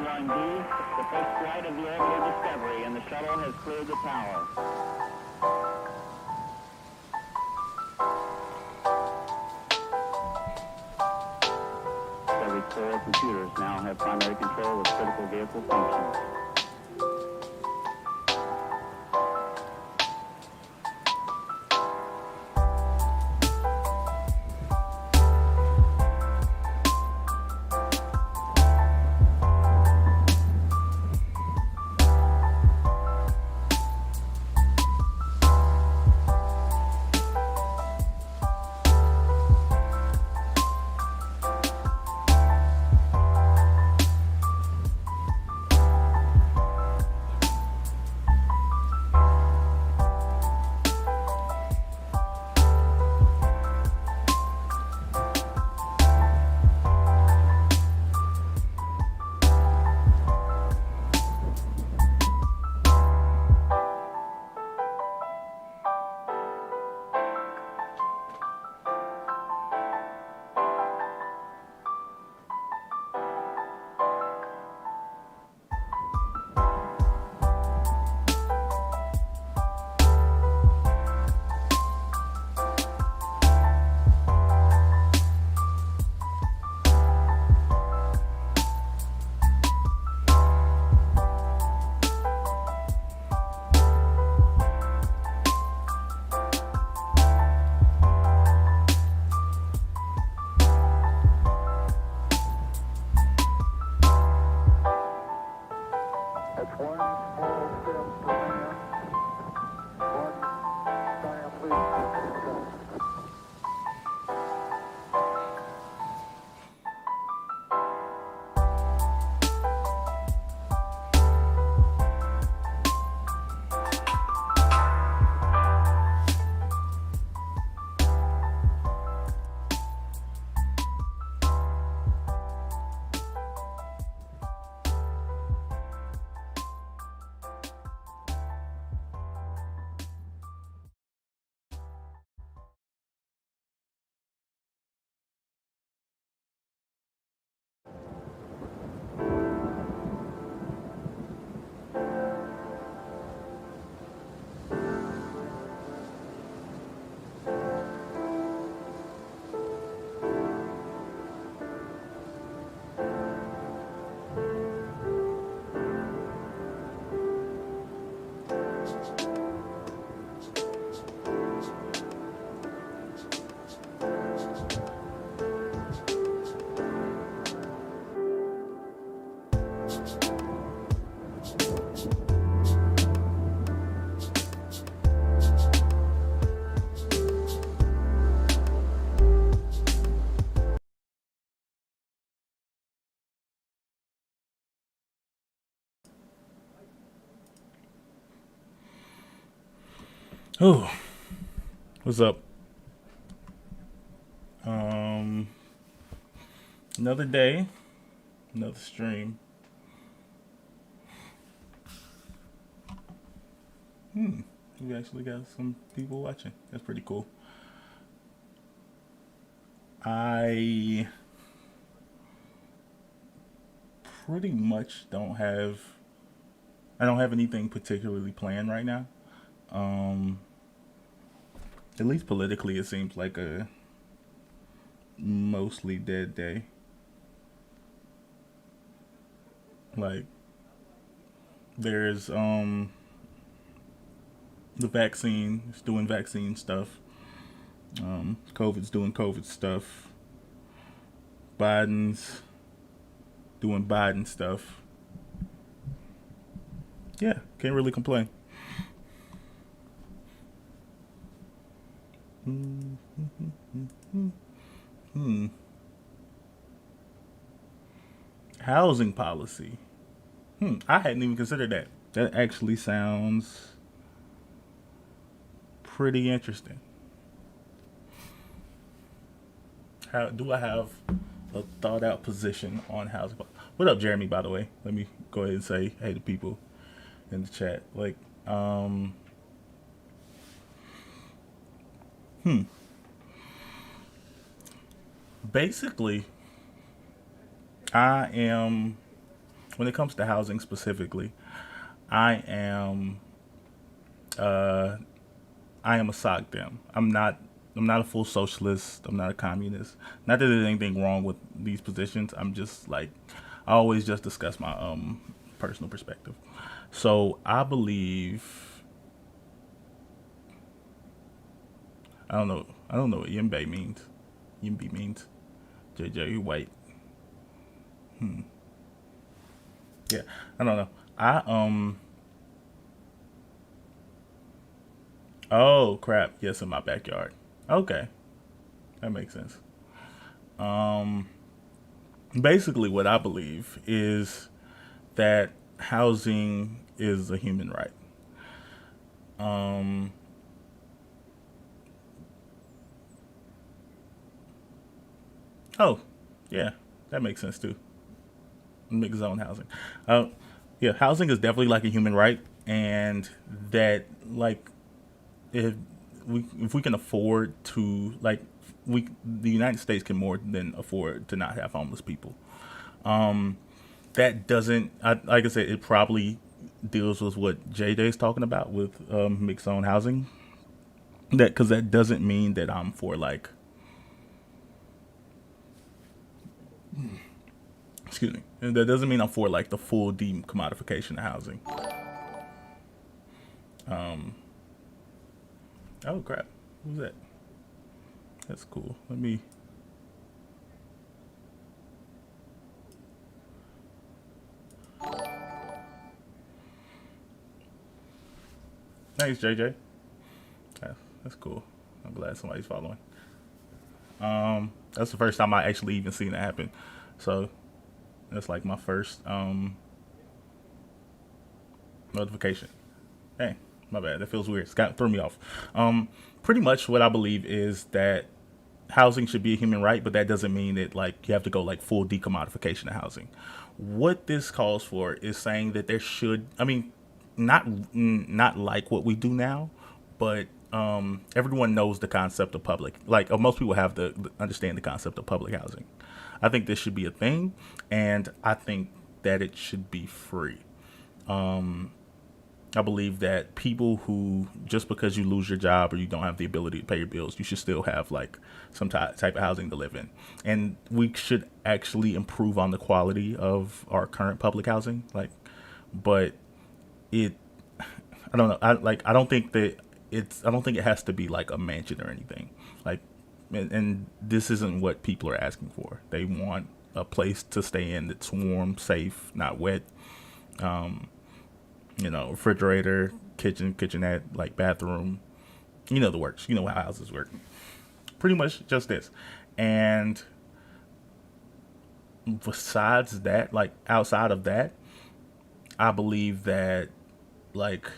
1B, the first flight of the orbital Discovery, and the shuttle has cleared the tower. Discovery's core computers now have primary control of critical vehicle functions. Oh, what's up? Another day, another stream. We actually got some people watching. That's pretty cool. I pretty much I don't have anything particularly planned right now. Um, at least politically, it seems like a mostly dead day. Like there's the vaccine is doing vaccine stuff. COVID's doing COVID stuff. Biden's doing Biden stuff. Yeah, can't really complain. Hmm. Housing policy. I hadn't even considered that. That actually sounds pretty interesting. How do I have a thought out position on housing? What up, Jeremy? By the way, let me go ahead and say hey to people in the chat. Like, um, hmm. Basically, I am when it comes to housing specifically, I am uh, I am a sock dem. I'm not a full socialist. I'm not a communist. Not that there's anything wrong with these positions. I'm just like I always just discuss my personal perspective. So I believe I don't know what yimbe means. Yimbe means. JJ, you white. Yeah, I don't know. I Oh crap! Yes, in my backyard. Okay, that makes sense. Um, Basically, what I believe is that housing is a human right. Um, oh, yeah, that makes sense too. Mixed zone housing. Uh, yeah, housing is definitely like a human right, and that like if if we can afford to like we the United States can more than afford to not have homeless people. Um, that doesn't like I said, it probably deals with what JJ is talking about with mixed zone housing. That because that doesn't mean that I'm for like excuse me. And that doesn't mean I'm for like the full decommodification of housing. Um, oh crap, who's that? That's cool. Let me. Thanks, JJ. Yeah, that's cool. I'm glad somebody's following. That's the first time I actually even seen it happen. So that's like my first notification. Hey, my bad. That feels weird. Scott threw me off. Pretty much what I believe is that housing should be a human right, but that doesn't mean that like you have to go like full decommodification of housing. What this calls for is saying that there should, I mean, not like what we do now, but everyone knows the concept of public. Like most people have understand the concept of public housing. I think this should be a thing, and I think that it should be free. I believe that people who just because you lose your job or you don't have the ability to pay your bills, you should still have like some type of housing to live in, and we should actually improve on the quality of our current public housing. Like, but it, I don't know. I don't think that I don't think it has to be like a mansion or anything. Like, and this isn't what people are asking for. They want a place to stay in that's warm, safe, not wet. Um, refrigerator, kitchenette, like bathroom. You know the works. You know how houses work. Pretty much just this. And besides that, like outside of that, I believe that like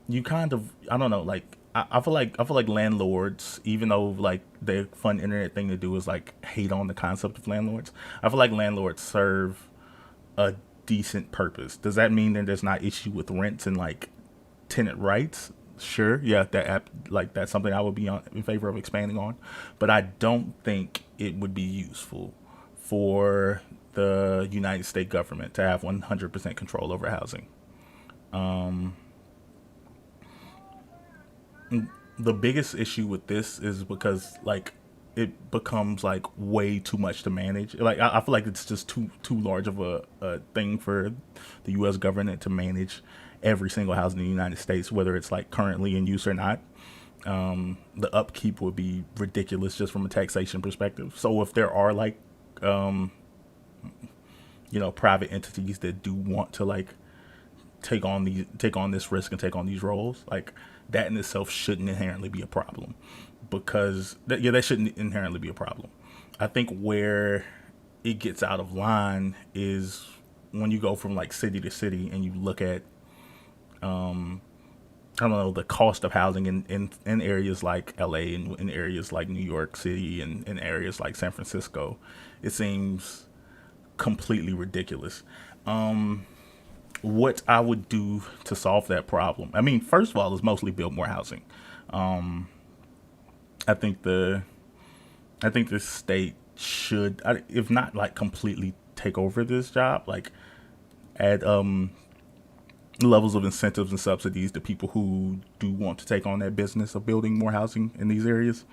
you kind of I don't know, like I feel like landlords, even though like the fun internet thing to do is like hate on the concept of landlords, I feel like landlords serve a decent purpose. Does that mean that there's not issue with rents and like tenant rights? Sure, yeah, that's something I would be in favor of expanding on, but I don't think it would be useful for the United States government to have 100% control over housing. Um, the biggest issue with this is because like it becomes like way too much to manage. Like I feel like it's just too large of a thing for the U.S. government to manage every single house in the United States, whether it's like currently in use or not. The upkeep would be ridiculous just from a taxation perspective. So if there are like um, private entities that do want to like take on this risk and take on these roles, like that in itself shouldn't inherently be a problem, because that shouldn't inherently be a problem. I think where it gets out of line is when you go from like city to city and you look at I don't know the cost of housing in areas like LA and in areas like New York City and in areas like San Francisco. It seems completely ridiculous. What I would do to solve that problem. I mean, first of all, is mostly build more housing. Um, I think the state should, if not like completely take over this job, like add levels of incentives and subsidies to people who do want to take on that business of building more housing in these areas.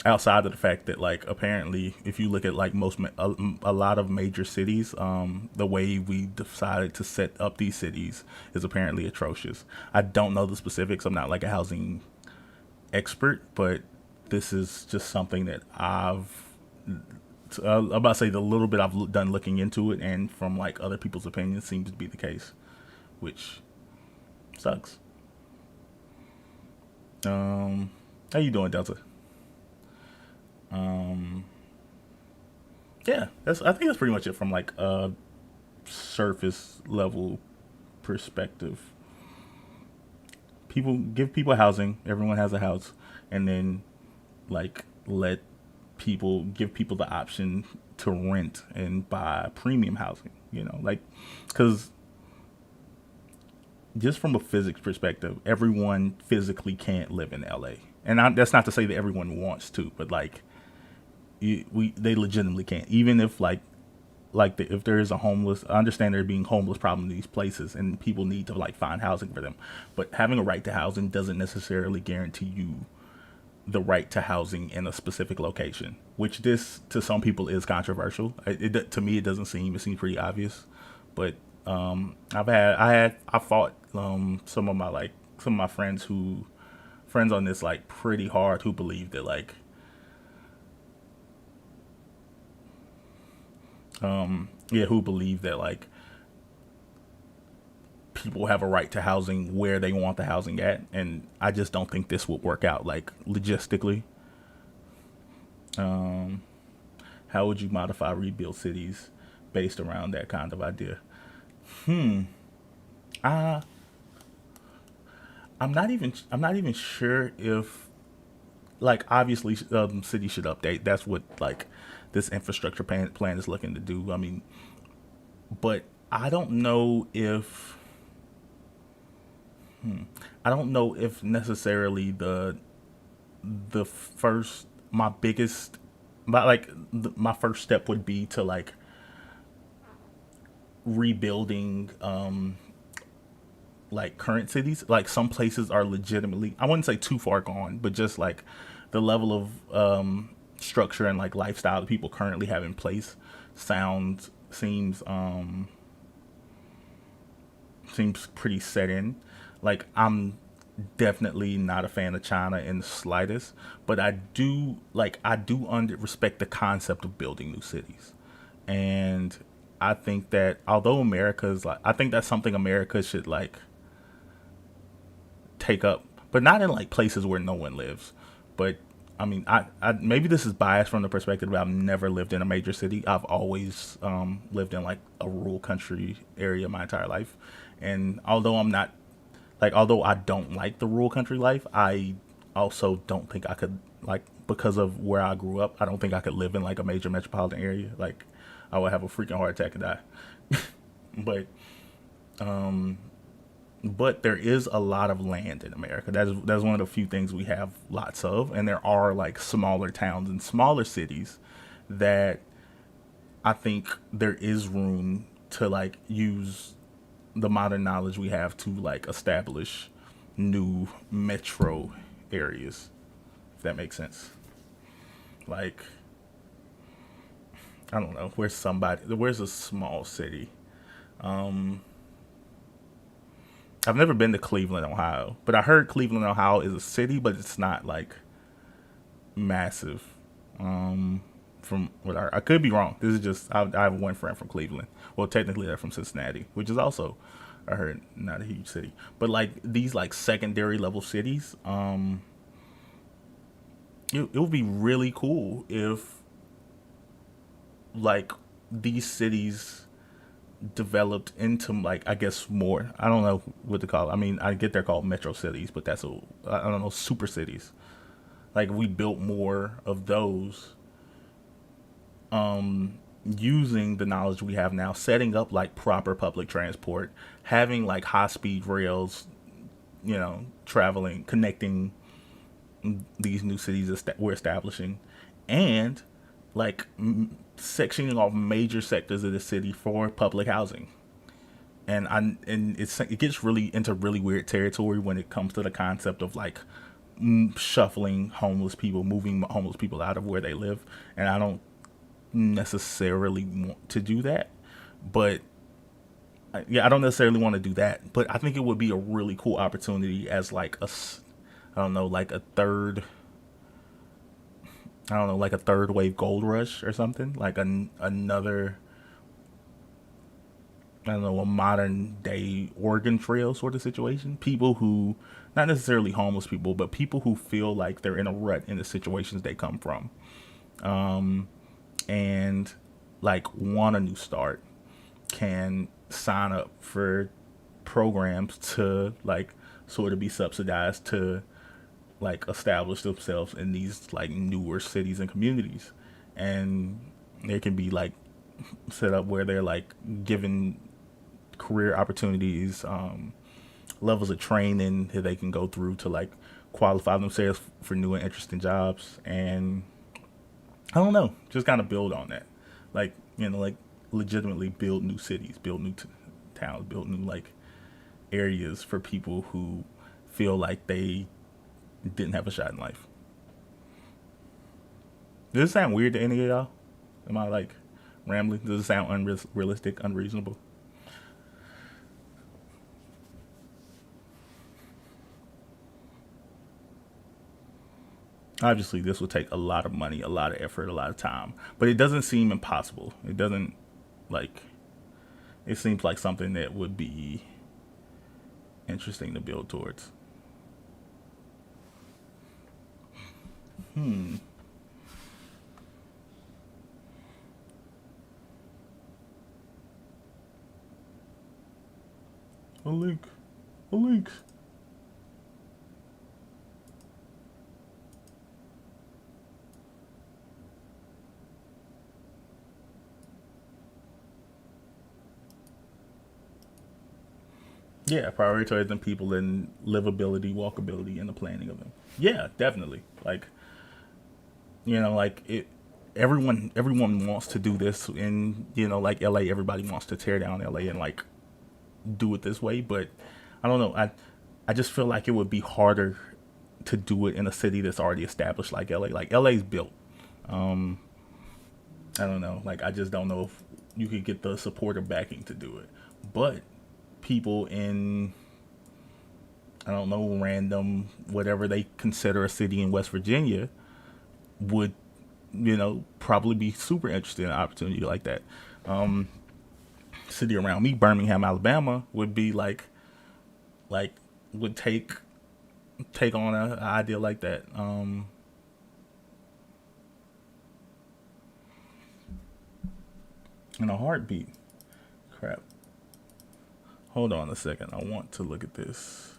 Outside of the fact that, like, apparently if you look at like a lot of major cities, the way we decided to set up these cities is apparently atrocious. I don't know the specifics. I'm not like a housing expert, but this is just something that I'm about to say the little bit I've done looking into it, and from like other people's opinions, seems to be the case, which sucks. How you doing, Delta? Um, yeah, I think that's pretty much it from like a surface level perspective. Give people housing. Everyone has a house, and then like let people give people the option to rent and buy premium housing. Like, because just from a physics perspective, everyone physically can't live in LA, and that's not to say that everyone wants to, but like they legitimately can't. Even if if there is a homeless, I understand there being homeless problem in these places, and people need to like find housing for them. But having a right to housing doesn't necessarily guarantee you the right to housing in a specific location, which this to some people is controversial. To me, it seems pretty obvious. But I fought some of my friends on this like pretty hard, who believe that like who believe that like people have a right to housing where they want the housing at, and I just don't think this would work out like logistically. Um, how would you modify rebuild cities based around that kind of idea? Hmm. Uh, I'm not even sure if, like, obviously cities should update. That's what like this infrastructure plan is looking to do. I mean, but I don't know if I don't know if necessarily the first my biggest my first step would be to like rebuilding like current cities. Like, some places are legitimately, I wouldn't say too far gone, but just like the level of structure and like lifestyle that people currently have in place sounds seems pretty set in. Like, I'm definitely not a fan of China in the slightest, but I do respect the concept of building new cities. And I think that although America's like I think that's something America should like take up, but not in like places where no one lives. But I mean, I maybe this is biased from the perspective that I've never lived in a major city. I've always lived in like a rural country area my entire life, and although I don't like the rural country life, I also don't think I could, like, because of where I grew up, I don't think I could live in like a major metropolitan area. Like, I would have a freaking heart attack and die. But but there is a lot of land in America. That's one of the few things we have lots of, and there are like smaller towns and smaller cities that I think there is room to like use the modern knowledge we have to like establish new metro areas, if that makes sense. Like, I don't know, where's a small city. Um, I've never been to Cleveland, Ohio, but I heard Cleveland, Ohio is a city, but it's not like massive. Um, from what I could be wrong. This is just I have one friend from Cleveland. Well, technically they're from Cincinnati, which is also, I heard, not a huge city. But like these like secondary level cities, it would be really cool if like these cities developed into like, I guess, more, I don't know what to call it. I mean, I get they're called metro cities, but I don't know, super cities. Like, we built more of those, using the knowledge we have now, setting up like proper public transport, having like high speed rails, traveling, connecting these new cities that we're establishing, and like sectioning off major sectors of the city for public housing. And it gets really into really weird territory when it comes to the concept of like shuffling homeless people, moving homeless people out of where they live. And I don't necessarily want to do that, but yeah, I don't necessarily want to do that. But I think it would be a really cool opportunity as like I don't know, like a third, I don't know, like a third wave gold rush or something, like another, I don't know, a modern day Oregon Trail sort of situation. People who, not necessarily homeless people, but people who feel like they're in a rut in the situations they come from, and like want a new start, can sign up for programs to like sort of be subsidized to like establish themselves in these like newer cities and communities. And they can be like set up where they're like given career opportunities, levels of training that they can go through to like qualify themselves for new and interesting jobs. And I don't know, just kind of build on that, like, you know, like legitimately build new cities, build new towns, build new like areas for people who feel like they didn't have a shot in life. Does it sound weird to any of y'all? Am I like rambling? Does it sound unrealistic, unreasonable? Obviously, this would take a lot of money, a lot of effort, a lot of time, but it doesn't seem impossible. It doesn't like, it seems like something that would be interesting to build towards. A link. A link. Yeah, prioritizing people and livability, walkability, and the planning of them. Yeah, definitely. Like, you know, like it. Everyone wants to do this in, you know, like LA. Everybody wants to tear down LA and like do it this way, but I don't know. I just feel like it would be harder to do it in a city that's already established like LA. Like LA's built. Um, I don't know. Like I just don't know if you could get the support or backing to do it. But people in, I don't know, random whatever they consider a city in West Virginia would, you know, probably be super interested in an opportunity like that. Um, City around me, Birmingham, Alabama, would be like would take on an idea like that. In a heartbeat. Crap. Hold on a second. I want to look at this.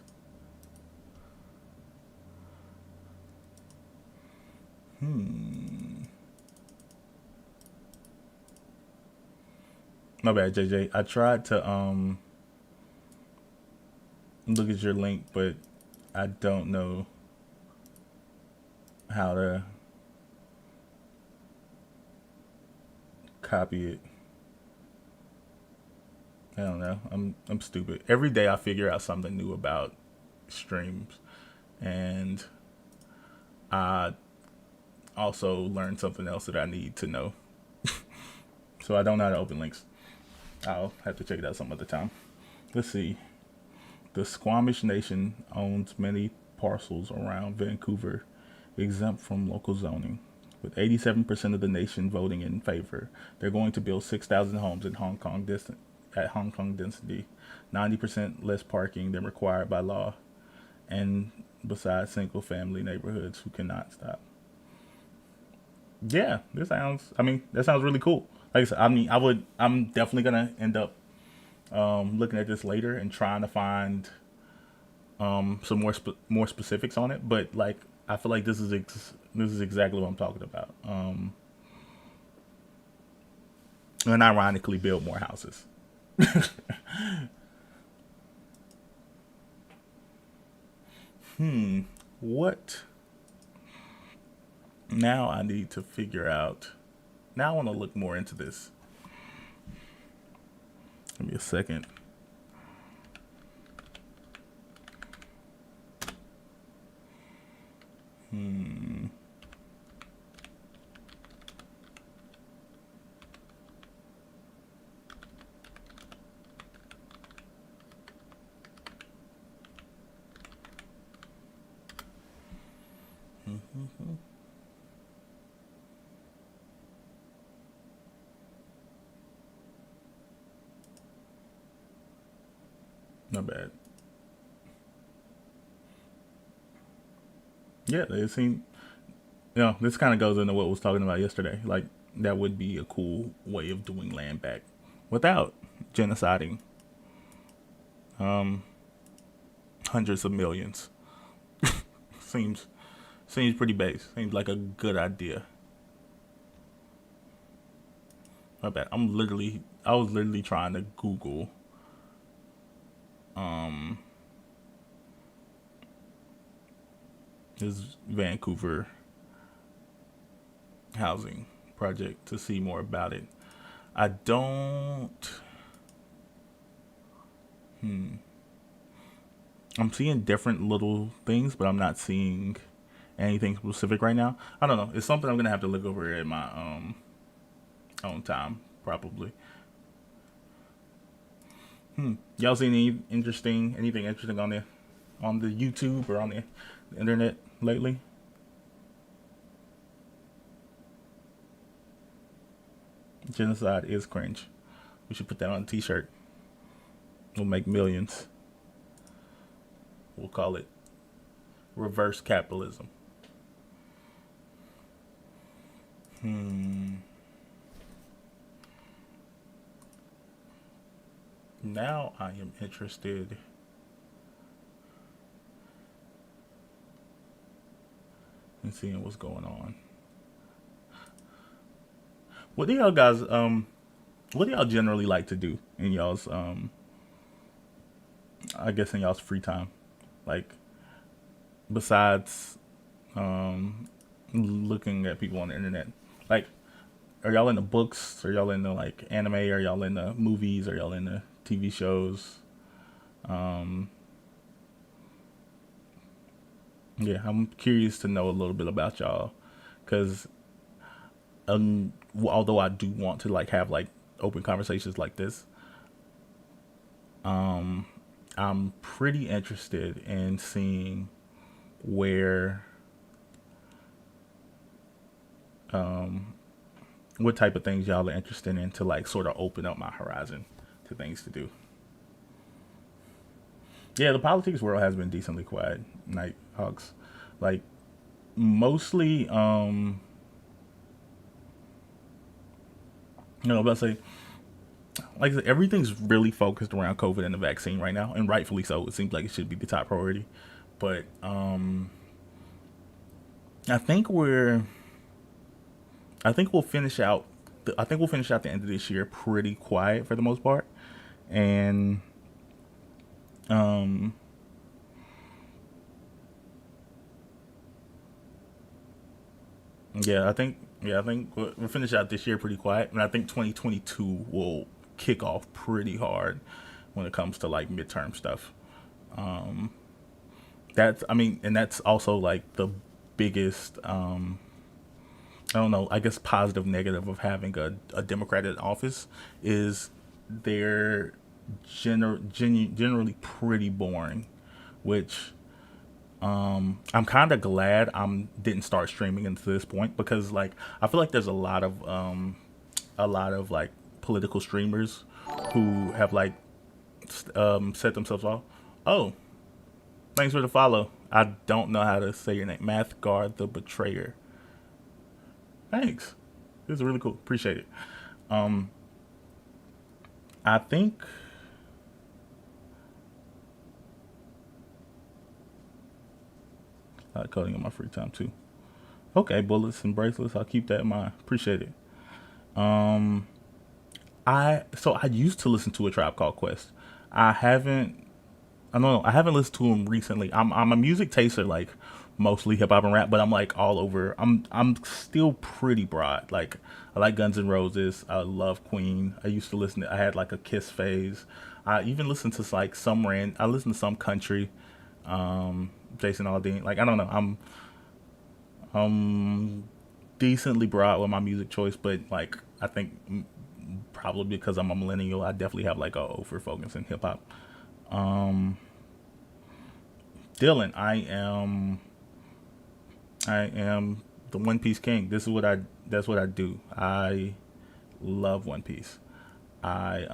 My bad, JJ. I tried to look at your link, but I don't know how to copy it. I don't know. I'm stupid. Every day I figure out something new about streams, and I also learn something else that I need to know. So I don't know how to open links. I'll have to check it out some other time. Let's see. The Squamish Nation owns many parcels around Vancouver, exempt from local zoning. With 87% of the nation voting in favor, they're going to build 6,000 homes in at Hong Kong density, 90% less parking than required by law, and besides single-family neighborhoods who cannot stop. Yeah, this sounds. I mean, that sounds really cool. Like I said, I mean, I'm definitely gonna end up looking at this later and trying to find some more specifics on it. But like, I feel like this is exactly what I'm talking about. And ironically, build more houses. What now? I need to figure out. Now I want to look more into this. Give me a second. Not bad. Yeah, it seemed. This kind of goes into what I was talking about yesterday. Like that would be a cool way of doing land back without genociding hundreds of millions. seems seems pretty base. Seems like a good idea. Not bad. I was literally trying to Google this Vancouver housing project to see more about it. I don't. I'm seeing different little things, but I'm not seeing anything specific right now. I don't know. It's something I'm gonna have to look over in my own time, probably. Y'all seen anything interesting on the YouTube or on the internet lately? Genocide is cringe. We should put that on a T-shirt. We'll make millions. We'll call it reverse capitalism. Now I am interested in seeing what's going on. What do y'all guys what do y'all generally like to do in y'all's I guess in y'all's free time? Like besides looking at people on the internet. Like are y'all into books? Are y'all into like anime? Are y'all into movies? Are y'all into TV shows? Yeah, I'm curious to know a little bit about y'all, because although I do want to like have like open conversations like this, I'm pretty interested in seeing where what type of things y'all are interested in to like sort of open up my horizon to things to do. Yeah, the politics world has been decently quiet, Nighthawks. Like mostly, about to say, like I said, everything's really focused around COVID and the vaccine right now, and rightfully so. It seems like it should be the top priority, but I think we're, I think we'll finish out. I think we'll finish out the end of this year pretty quiet for the most part, and um, I think we'll finish out this year pretty quiet, and I think 2022 will kick off pretty hard when it comes to like midterm stuff. Um, and that's also like the biggest, I don't know, I guess positive negative of having a Democrat in office is they're generally pretty boring, which I'm kind of glad I didn't start streaming into this point, because like I feel like there's a lot of like political streamers who have like set themselves off. Oh, thanks for the follow. I don't know how to say your name. Mathgard the Betrayer. Thanks. This is really cool. Appreciate it. Um, I think I like coding in my free time too. Okay, bullets and bracelets. I'll keep that in mind. Appreciate it. Um, I used to listen to a Tribe Called Quest. I haven't. I don't know. I haven't listened to him recently. I'm a music taster like mostly hip hop and rap, but I'm like all over. I'm still pretty broad. Like I like Guns N' Roses. I love Queen. I used to listen to, I had like a Kiss phase. I even listened to like some rand. I listened to some country. Jason Aldean. Like I don't know. I'm decently broad with my music choice, but like I think probably because I'm a millennial, I definitely have like a over focus in hip hop. Um, Dylan, I am the One Piece King. This is what I that's what I do. I love One Piece. I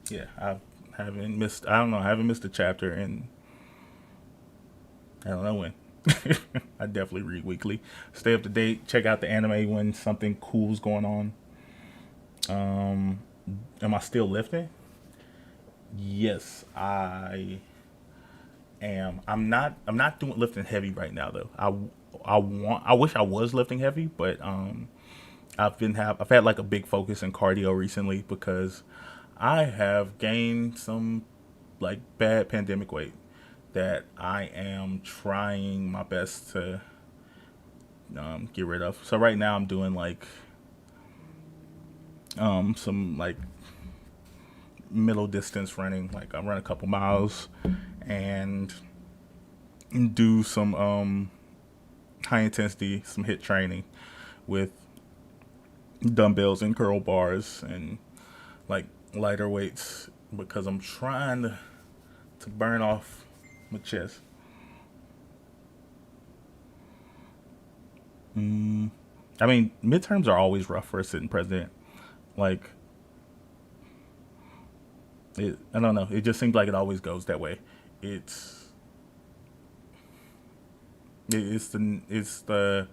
yeah, I haven't missed I don't know, I haven't missed a chapter in I don't know when. I definitely read weekly. Stay up to date, check out the anime when something cool's going on. Um am I still lifting? Yes, I am. I'm not doing lifting heavy right now though. I wish I was lifting heavy, but I've had like a big focus in cardio recently because I have gained some like bad pandemic weight that I am trying my best to get rid of. So right now I'm doing like some like middle distance running. Like I run a couple miles and do some high intensity, some hit training with dumbbells and curl bars and like lighter weights because I'm trying to burn off my chest. Mm, I mean, midterms are always rough for a sitting president. Like, I don't know. It just seems like it always goes that way. It's it's the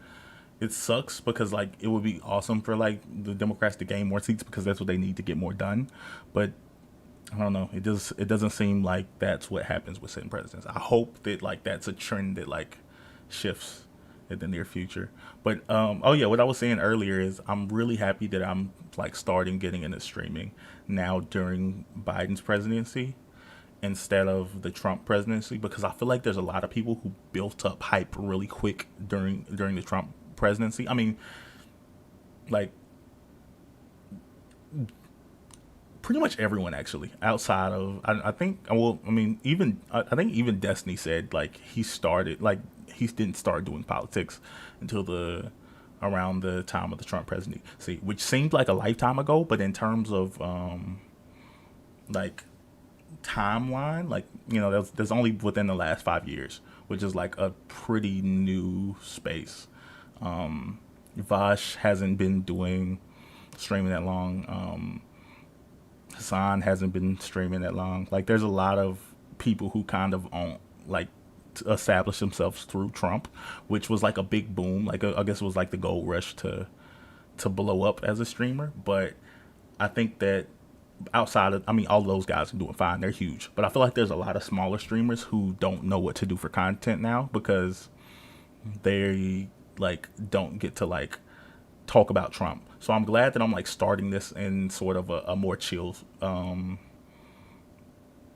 it sucks because like it would be awesome for like the Democrats to gain more seats because that's what they need to get more done. But I don't know. It doesn't seem like that's what happens with sitting presidents. I hope that like that's a trend that like shifts in the near future. But oh yeah, what I was saying earlier is I'm really happy that I'm like starting getting into streaming now during Biden's presidency instead of the Trump presidency because I feel like there's a lot of people who built up hype really quick during the Trump presidency. I mean, like pretty much everyone actually outside of I think well I mean even I think even Destiny said like he started like he didn't start doing politics until the around the time of the Trump presidency, which seemed like a lifetime ago, but in terms of like timeline, like there's only within the last 5 years, which is like a pretty new space. Vaush hasn't been doing streaming that long. Hassan hasn't been streaming that long. Like, there's a lot of people who kind of own like establish themselves through Trump, which was like a big boom. Like, I guess it was like the gold rush to blow up as a streamer. But I think that outside of, I mean, all those guys are doing fine. They're huge. But I feel like there's a lot of smaller streamers who don't know what to do for content now because they like don't get to like talk about Trump. So I'm glad that I'm like starting this in sort of a more chill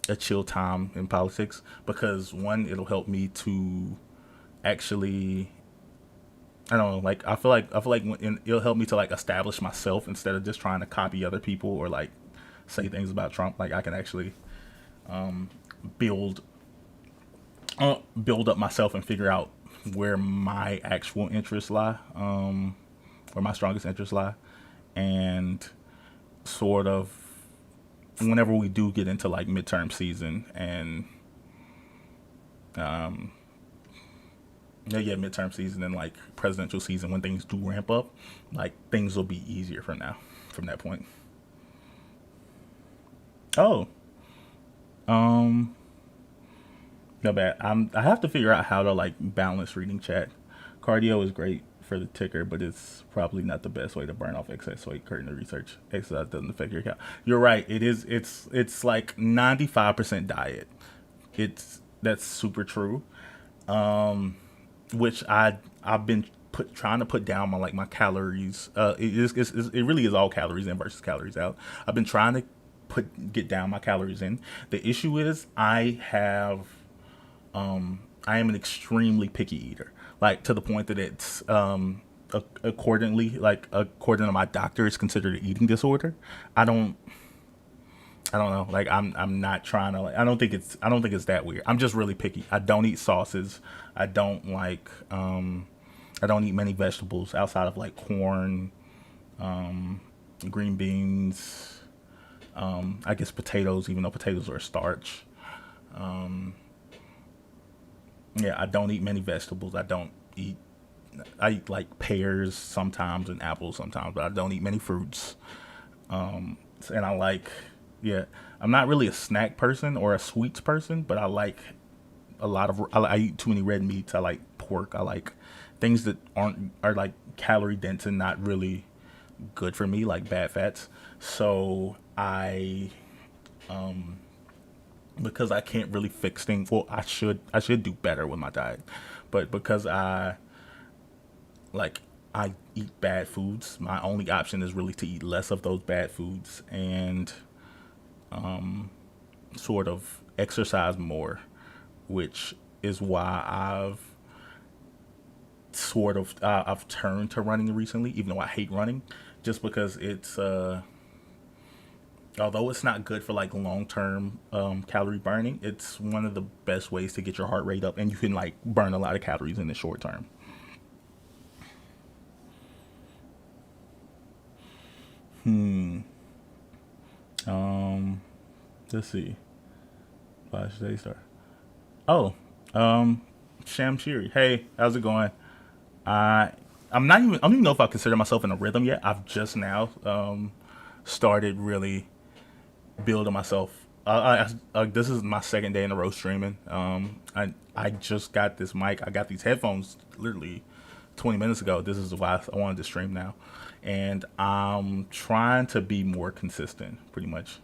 a chill time in politics because one, it'll help me to actually I don't know, like I feel like it'll help me to like establish myself instead of just trying to copy other people or like say things about Trump. Like I can actually build build up myself and figure out where my actual interests lie, where my strongest interests lie, and sort of whenever we do get into like midterm season and um, yeah, midterm season and like presidential season, when things do ramp up, like things will be easier from now, from that point. Oh, um, no bad. I have to figure out how to like balance reading chat. Cardio is great for the ticker, but it's probably not the best way to burn off excess weight. According to research, exercise doesn't affect your count. You're right. It is. It's like 95% diet. It's that's super true. Um, which I've been trying to put down my my calories. It really is all calories in versus calories out. I've been trying to. get down my calories in. The issue is I am an extremely picky eater, like to the point that it's according to my doctor, it's considered an eating disorder. I don't I don't know. Like I'm not trying to like I don't think it's that weird. I'm just really picky. I don't eat sauces. I don't like I don't eat many vegetables outside of like corn, green beans, I guess potatoes, even though potatoes are a starch. Yeah, I don't eat many vegetables. Eat I eat like pears sometimes and apples sometimes, but I don't eat many fruits. And I like, yeah, I'm not really a snack person or a sweets person, but I like I eat too many red meats. I like pork. I like things that are like calorie dense and not really good for me, like bad fats. So because I can't really fix things. Well, I should do better with my diet, but because like I eat bad foods, my only option is really to eat less of those bad foods and sort of exercise more, which is why I've turned to running recently, even though I hate running, just because it's although it's not good for like long term calorie burning, it's one of the best ways to get your heart rate up, and you can like burn a lot of calories in the short term. Um, let's see. Last day start. Oh, um, Shamshiri. Hey, how's it going? I I don't even know if I consider myself in a rhythm yet. I've just now started really building myself. This is my second day in a row streaming. I just got this mic. I got these headphones literally 20 minutes ago. This is why I wanted to stream now, and I'm trying to be more consistent. Pretty much.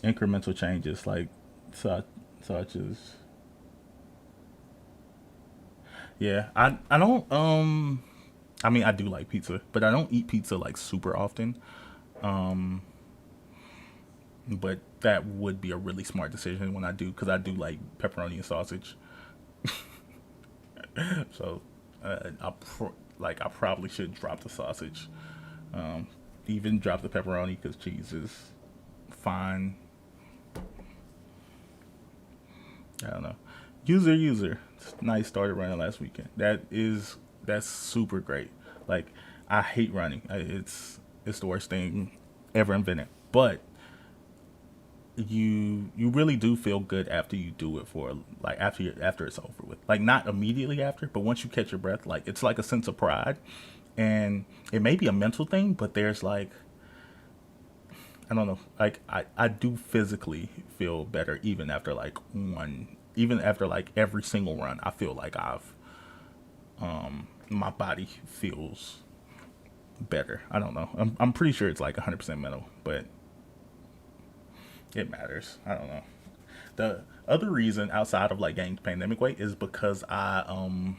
Incremental changes like such such as yeah. I don't I mean I do like pizza, but I don't eat pizza like super often. Um, but that would be a really smart decision when I do, because I do like pepperoni and sausage. So I probably should drop the sausage, um, even drop the pepperoni because cheese is fine. I don't know. User. Nice started running last weekend. That's super great. Like I hate running. It's the worst thing ever invented. But you really do feel good after you do it for like after it's over with. Like not immediately after, but once you catch your breath, like it's like a sense of pride. And it may be a mental thing, but there's like I don't know. Like I do physically feel better even after like every single run. I feel like I've my body feels better. I don't know. I'm pretty sure it's like 100% mental, but it matters. I don't know. The other reason outside of like gaining pandemic weight is because I'm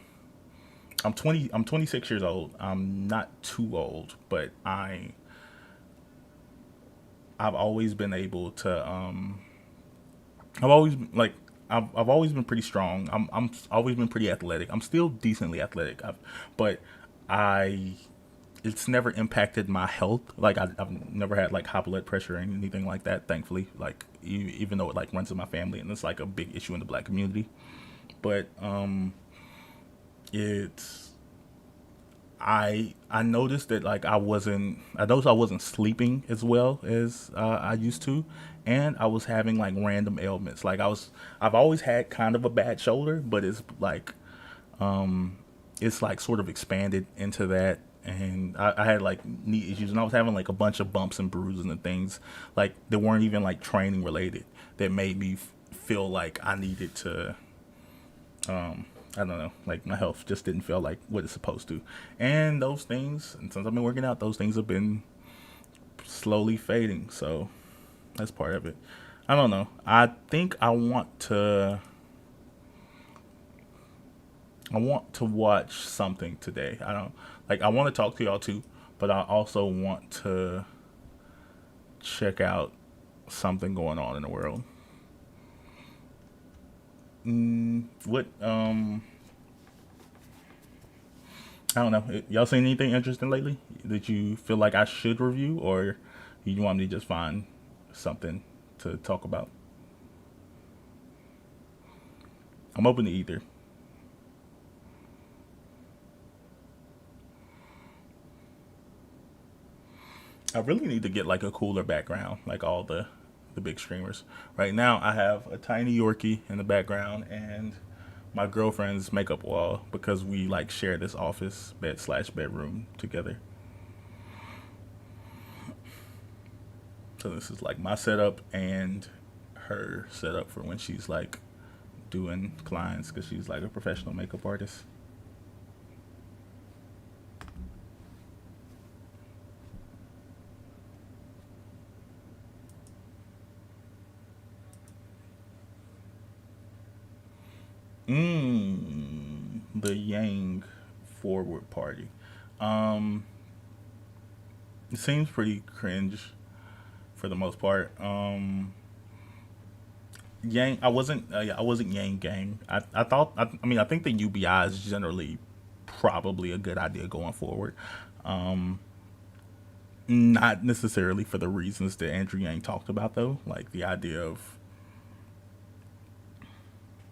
26 years old. I'm not too old, but I've always been able to I've always like I've always been pretty strong. I'm always been pretty athletic. I'm still decently athletic. But I it's never impacted my health. Like I've never had like high blood pressure or anything like that. Thankfully, like even though it like runs in my family and it's like a big issue in the black community. But it's I noticed that like I noticed I wasn't sleeping as well as I used to, and I was having like random ailments. I've always had kind of a bad shoulder, but it's like sort of expanded into that, and I had like knee issues, and I was having like a bunch of bumps and bruises and things like that weren't even like training related that made me feel like I needed to I don't know, like my health just didn't feel like what it's supposed to. And those things, and since I've been working out, those things have been slowly fading. So that's part of it. I don't know. I think I want to I want to watch something today. I don't like. I want to talk to y'all too, but I also want to check out something going on in the world. What? I don't know. Y'all seen anything interesting lately that you feel like I should review, or you want me to just find something to talk about? I'm open to either. I really need to get like a cooler background, like all the big streamers. Right now, I have a tiny Yorkie in the background and my girlfriend's makeup wall because we like share this office bed slash bedroom together. So this is like my setup and her setup for when she's like doing clients because she's like a professional makeup artist. The Yang Forward Party. Um, it seems pretty cringe for the most part. Yang, I wasn't Yang Gang. I thought, I mean, I think the UBI is generally probably a good idea going forward. Not necessarily for the reasons that Andrew Yang talked about, though. Like the idea of,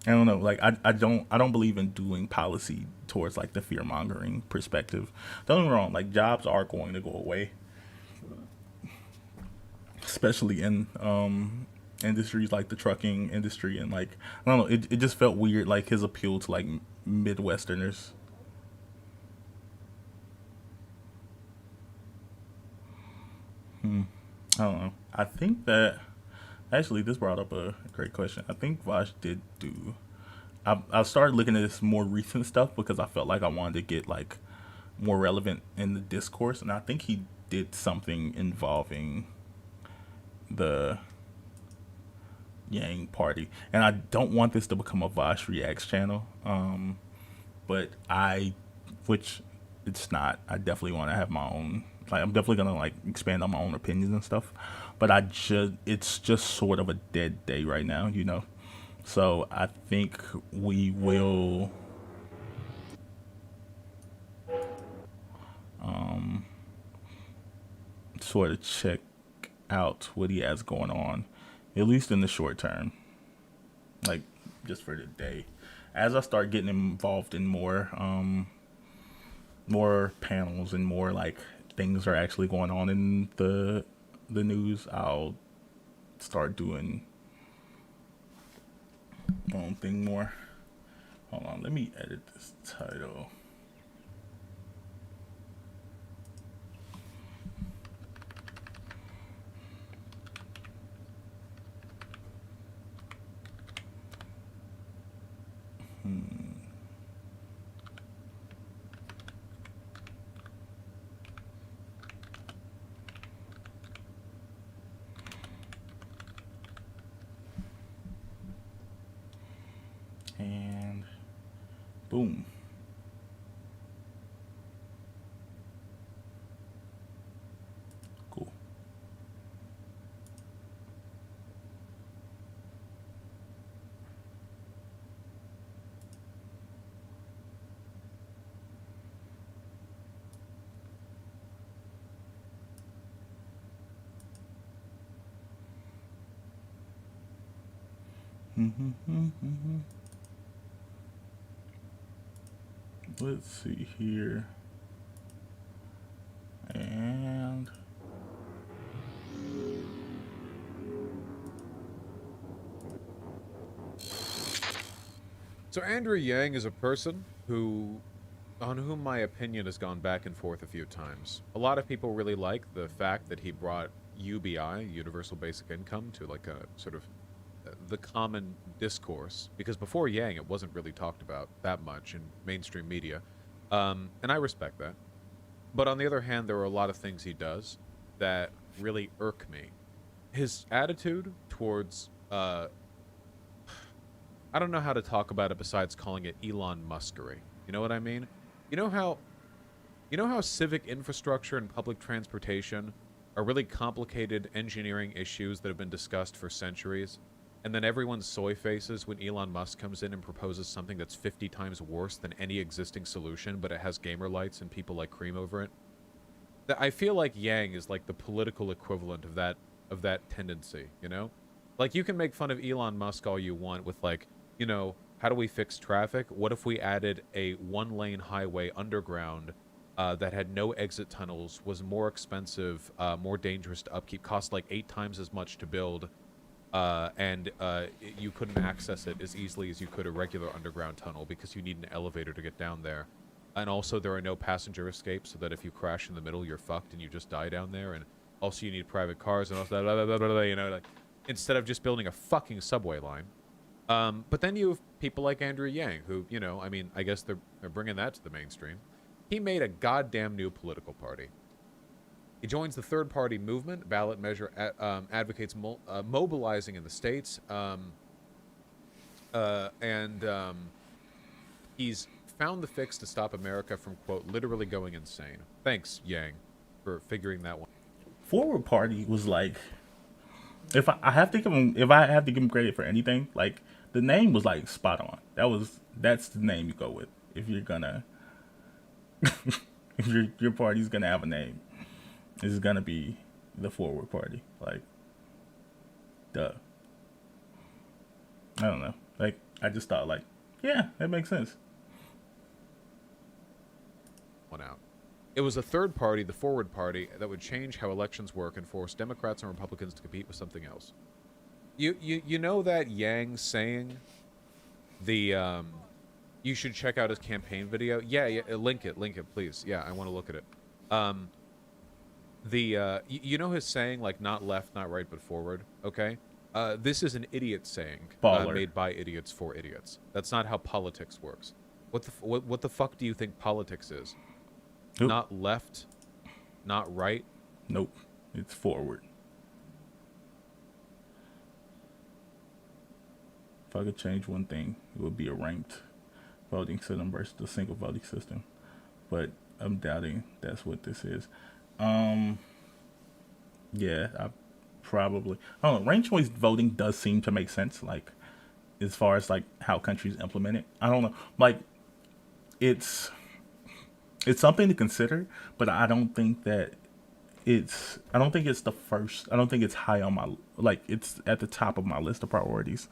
I don't know, like I don't believe in doing policy towards like the fear mongering perspective. Don't get me wrong, like jobs are going to go away, especially in industries like the trucking industry and like I don't know, it just felt weird like his appeal to like Midwesterners. I don't know. I think that actually this brought up a great question. I think Vaush did do. I started looking at this more recent stuff because I felt like I wanted to get like more relevant in the discourse, and I think he did something involving the Yang party. And I don't want this to become a Vosh Reacts channel. But which it's not. I definitely want to have my own. Like I'm definitely gonna like expand on my own opinions and stuff. But it's just sort of a dead day right now, you know. So I think we will sort of check out what he has going on, at least in the short term. Like just for the day. As I start getting involved in more panels and more like things are actually going on in the news, I'll start doing my own thing more. Hold on, let me edit this title. And boom. Cool. Let's see here. And So Andrew Yang is a person who on whom my opinion has gone back and forth a few times. A lot of people really like the fact that he brought UBI, Universal Basic Income, to like a sort of the common discourse because before Yang it wasn't really talked about that much in mainstream media. And I respect that. But on the other hand, there are a lot of things he does that really irk me. His attitude towards I don't know how to talk about it besides calling it Elon Muskery. You know what I mean? You know how civic infrastructure and public transportation are really complicated engineering issues that have been discussed for centuries, and then everyone soy faces when Elon Musk comes in and proposes something that's 50 times worse than any existing solution, but it has gamer lights and people like cream over it? I feel like Yang is like the political equivalent of that tendency, you know? Like, you can make fun of Elon Musk all you want with, like, you know, how do we fix traffic? What if we added a one-lane highway underground that had no exit tunnels, was more expensive, more dangerous to upkeep, cost like 8 times as much to build, and you couldn't access it as easily as you could a regular underground tunnel because you need an elevator to get down there. And also there are no passenger escapes, so that if you crash in the middle, you're fucked and you just die down there. And also you need private cars and also blah, blah, blah, blah, blah, you know, like, instead of just building a fucking subway line. But then you have people like Andrew Yang, who, you know, I mean, I guess they're bringing that to the mainstream. He made a goddamn new political party. He joins the third party movement. Ballot measure advocates mobilizing in the states. He's found the fix to stop America from, quote, literally going insane. Thanks, Yang, for figuring that one. Forward Party was like, if I have to give him credit for anything, like, the name was like spot on. That's the name you go with if you're gonna if your party's gonna have a name. It's gonna be the Forward Party. Like, duh. I don't know. Like, I just thought, like, yeah, that makes sense. One out. It was a third party, the Forward Party, that would change how elections work and force Democrats and Republicans to compete with something else. You know that Yang saying, the you should check out his campaign video? Yeah, link it, please. Yeah, I want to look at it. You know his saying, like, not left, not right, but forward, okay? This is an idiot saying made by idiots for idiots. That's not how politics works. What the fuck do you think politics is? Nope. Not left, not right? Nope. It's forward. If I could change one thing, it would be a ranked voting system versus the single voting system. But I'm doubting that's what this is. Yeah, I don't know. Ranked choice voting does seem to make sense, like, as far as, like, how countries implement it. I don't know. Like, it's something to consider, but I don't think it's the first. I don't think it's high on my, like, it's at the top of my list of priorities.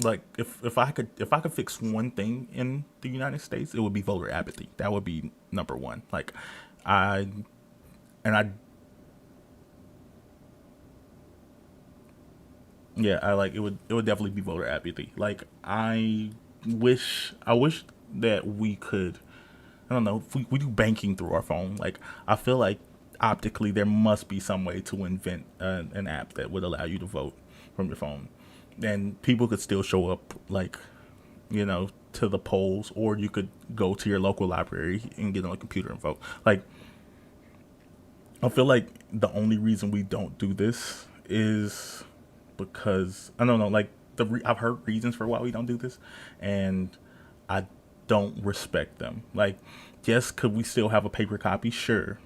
Like, if I could fix one thing in the United States, it would be voter apathy. That would be number one. Like, it would definitely be voter apathy. Like, I wish that we could, I don't know, if we do banking through our phone. Like, I feel like optically there must be some way to invent an app that would allow you to vote from your phone, and people could still show up, like, you know, to the polls, or you could go to your local library and get on a computer and vote. Like, I feel like the only reason we don't do this is because, I don't know, like, I've heard reasons for why we don't do this, and I don't respect them. Like, yes, could we still have a paper copy? Sure.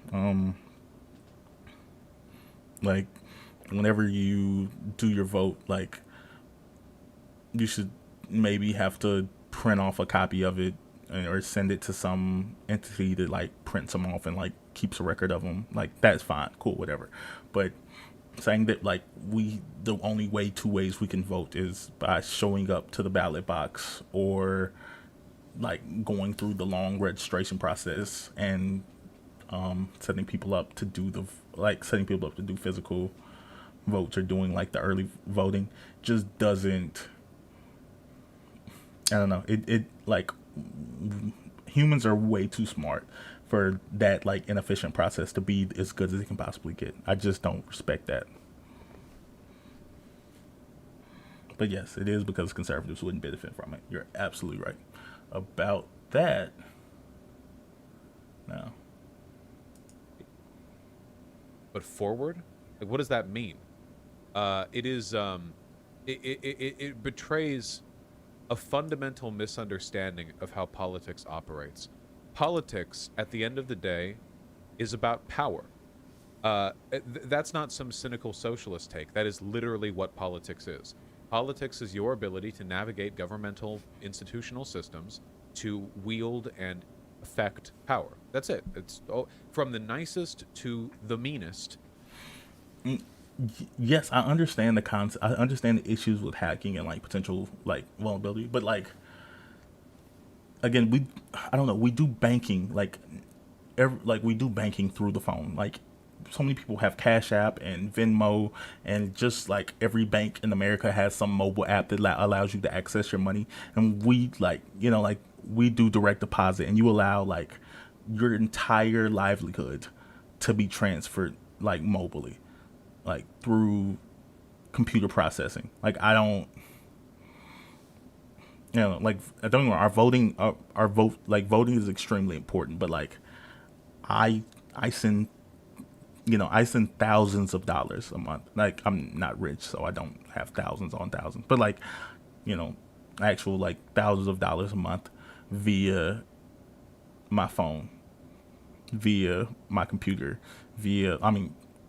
Like, whenever you do your vote, like, you should maybe have to print off a copy of it or send it to some entity that, like, prints them off and, like, keeps a record of them. Like, that's fine, cool, whatever. But saying that, like, the only two ways we can vote is by showing up to the ballot box, or, like, going through the long registration process and setting people up to do physical votes, or doing, like, the early voting, just doesn't, I don't know, it like, humans are way too smart for that, like, inefficient process to be as good as it can possibly get. I just don't respect that. But yes, it is because conservatives wouldn't benefit from it. You're absolutely right about that. Now, But forward? Like, what does that mean? It is it betrays a fundamental misunderstanding of how politics operates. Politics, at the end of the day, is about power. That's not some cynical socialist take. That is literally what politics is. Politics is your ability to navigate governmental institutional systems to wield and affect power. That's it. It's from the nicest to the meanest. Yes, I understand the concept. I understand the issues with hacking and like potential like vulnerability, but like again, I don't know, we do banking like we do banking through the phone. Like so many people have Cash App and Venmo, and just like every bank in America has some mobile app that allows you to access your money. And we like like we do direct deposit, and you allow like your entire livelihood to be transferred like mobily, like through computer processing. Like I don't, like I don't know. Our vote, like voting is extremely important, but like I, I send, I send thousands of dollars a month. Like I'm not rich, so I don't have thousands on thousands, but like, you know, actual like thousands of dollars a month via my phone, via my computer,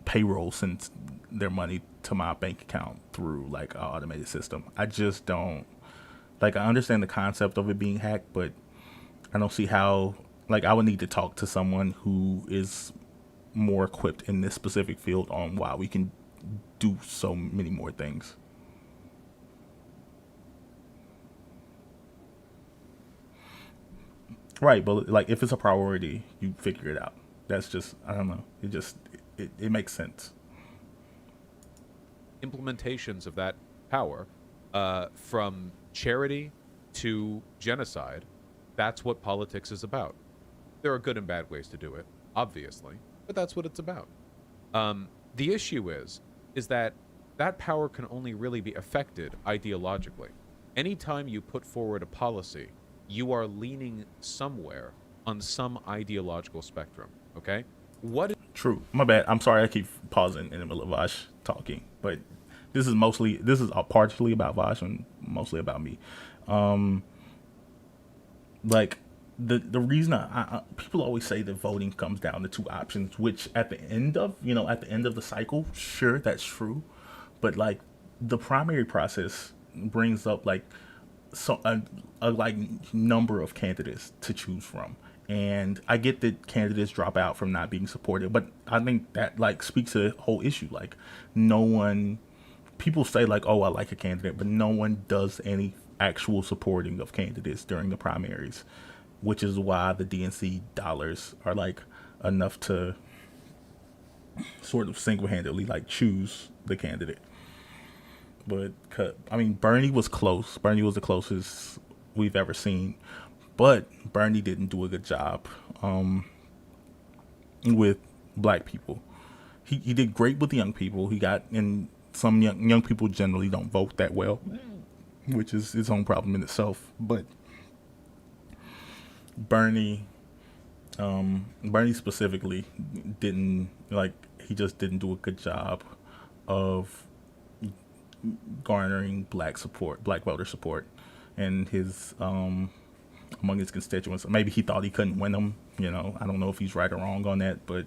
payroll sends their money to my bank account through like an automated system. I just don't like. I understand the concept of it being hacked, but I don't see how. Like I would need to talk to someone who is more equipped in this specific field on why we can do so many more things. Right, but like if it's a priority, you figure it out. That's just I don't know. It makes sense. Implementations of that power, from charity to genocide, that's what politics is about. There are good and bad ways to do it, obviously, but that's what it's about. The issue is that that power can only really be affected ideologically. Anytime you put forward a policy, you are leaning somewhere on some ideological spectrum. Okay, what True. My bad. I'm sorry. I keep pausing in the middle of Vaush talking, but this is partially about Vaush and mostly about me. Um, like the reason people always say that voting comes down to two options, which at the end of at the end of the cycle, sure, that's true, but like the primary process brings up like a like number of candidates to choose from. And I get that candidates drop out from not being supported, but I think that like speaks to the whole issue. Like no one, people say like, oh, I like a candidate, but no one does any actual supporting of candidates during the primaries, which is why the DNC dollars are like enough to sort of single-handedly like choose the candidate. But I mean, Bernie was close. Bernie was the closest we've ever seen, but Bernie didn't do a good job with black people. He did great with the young people. He got in some young people generally don't vote that well, which is its own problem in itself. But Bernie, Bernie specifically didn't like. He just didn't do a good job of garnering black support, black voter support, and his among his constituents. Maybe he thought he couldn't win them. I don't know if he's right or wrong on that, but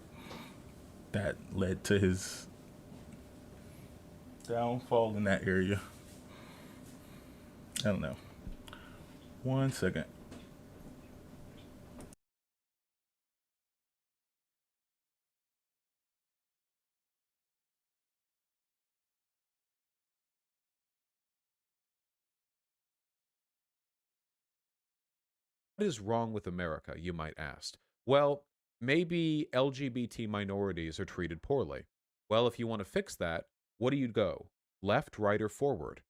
that led to his downfall in that area. I don't know. One second. is wrong with America, you might ask? Well, maybe LGBT minorities are treated poorly. Well, if you want to fix that, what do you go? Left, right, or forward?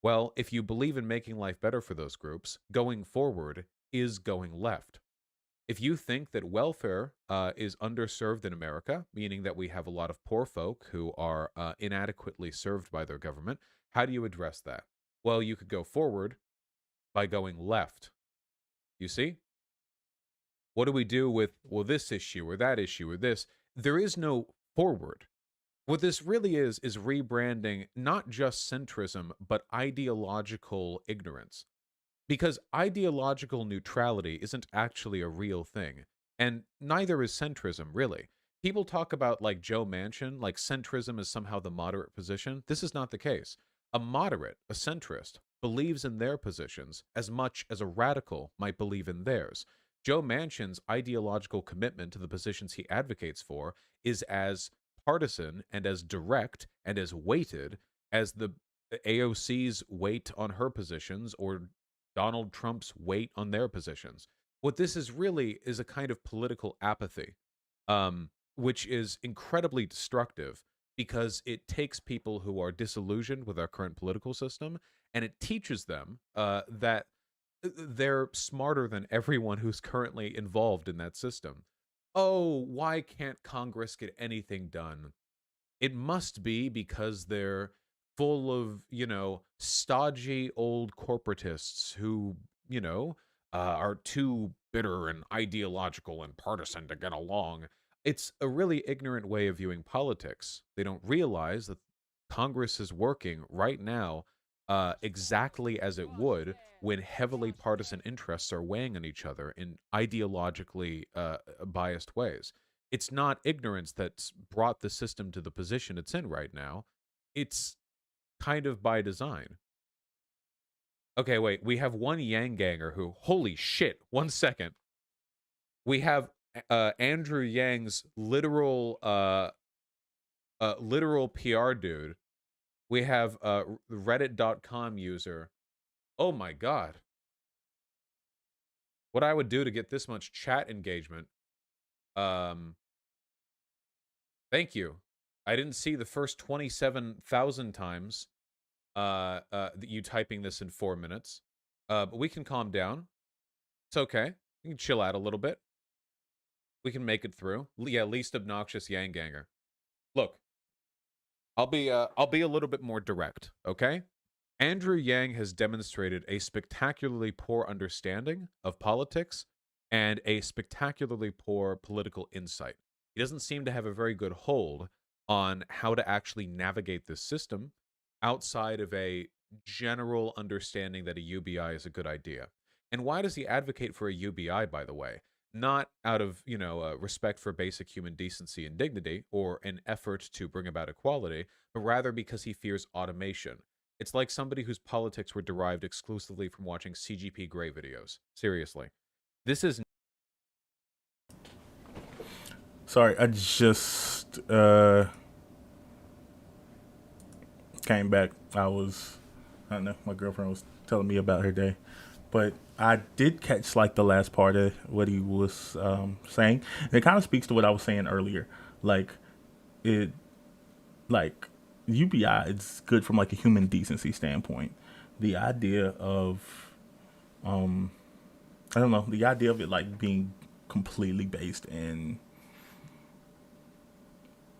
Well, if you believe in making life better for those groups, going forward is going left. If you think that welfare is underserved in America, meaning that we have a lot of poor folk who are inadequately served by their government, how do you address that? Well, you could go forward by going left. You see? What do we do with, well, this issue or that issue or this? There is no forward. What this really is rebranding not just centrism, but ideological ignorance. Because ideological neutrality isn't actually a real thing, and neither is centrism, really. People talk about, like, Joe Manchin, like centrism is somehow the moderate position. This is not the case. A moderate, a centrist, believes in their positions as much as a radical might believe in theirs. Joe Manchin's ideological commitment to the positions he advocates for is as partisan and as direct and as weighted as the AOC's weight on her positions or Donald Trump's weight on their positions. What this is really is a kind of political apathy, which is incredibly destructive because it takes people who are disillusioned with our current political system and it teaches them that they're smarter than everyone who's currently involved in that system. Oh, why can't Congress get anything done? It must be because they're full of, stodgy old corporatists who, are too bitter and ideological and partisan to get along. It's a really ignorant way of viewing politics. They don't realize that Congress is working right now exactly as it would when heavily partisan interests are weighing on each other in ideologically biased ways. It's not ignorance that's brought the system to the position it's in right now. It's kind of by design. Okay, wait. We have one Yang Ganger who, holy shit, 1 second. We have Andrew Yang's literal PR dude. We have Reddit.com user. Oh my god. What I would do to get this much chat engagement. Thank you. I didn't see the first 27,000 times you typing this in 4 minutes. But we can calm down. It's okay. We can chill out a little bit. We can make it through. Yeah, least obnoxious Yang Ganger. Look, I'll be a little bit more direct, okay? Andrew Yang has demonstrated a spectacularly poor understanding of politics and a spectacularly poor political insight. He doesn't seem to have a very good hold on how to actually navigate this system outside of a general understanding that a UBI is a good idea. And why does he advocate for a UBI, by the way? Not out of, respect for basic human decency and dignity or an effort to bring about equality, but rather because he fears automation. It's like somebody whose politics were derived exclusively from watching CGP Grey videos. Seriously. This is... Sorry, I just came back. I don't know, my girlfriend was telling me about her day. But I did catch like the last part of what he was saying. And it kind of speaks to what I was saying earlier. Like UBI is good from like a human decency standpoint. The idea of the idea of it like being completely based in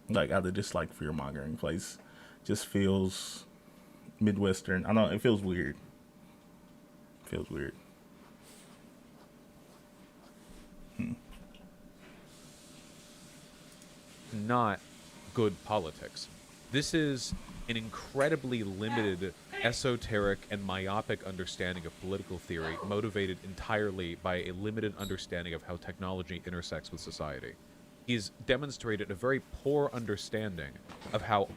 like either just like fear mongering place just feels Midwestern. I don't know, it feels weird. Feels weird. Not good politics. This is an incredibly limited, esoteric, and myopic understanding of political theory, motivated entirely by a limited understanding of how technology intersects with society. He's demonstrated a very poor understanding of how,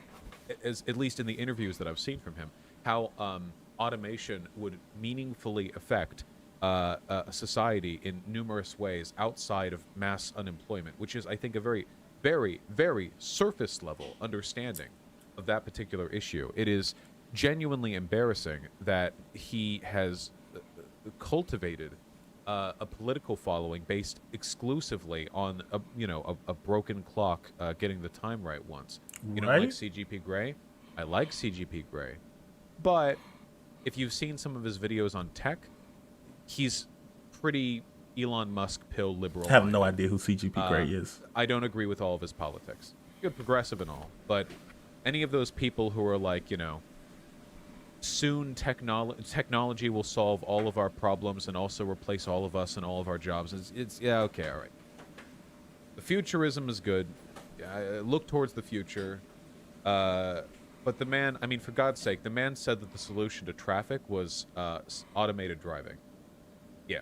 at least in the interviews that I've seen from him, how automation would meaningfully affect society in numerous ways outside of mass unemployment, which is, I think, a very, very, very surface level understanding of that particular issue. It is genuinely embarrassing that he has cultivated a political following based exclusively on a broken clock getting the time right once. You don't like CGP Grey? I like CGP Grey, but if you've seen some of his videos on tech, he's pretty Elon Musk pill liberal. I have no idea who CGP Grey is. I don't agree with all of his politics. Good progressive and all, but any of those people who are like, soon technology will solve all of our problems and also replace all of us and all of our jobs. It's yeah, okay, all right. The futurism is good. Look towards the future. But the man, I mean, for God's sake, the man said that the solution to traffic was automated driving. Yeah.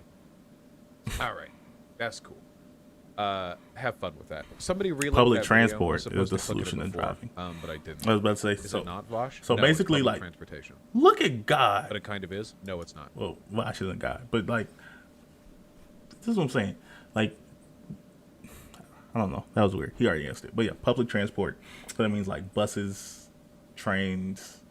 All right. That's cool. Have fun with that. Somebody reload Public that video. I was transport is supposed the to click it solution to before, driving. but I didn't. I was about to say, Is it not, Vaush? So No, it's basically, public like, transportation. look at God. But it kind of is. No, it's not. Well, Vaush isn't God, but like, this is what I'm saying. Like, I don't know. That was weird. He already answered it. But yeah, public transport. So that means like buses, trains,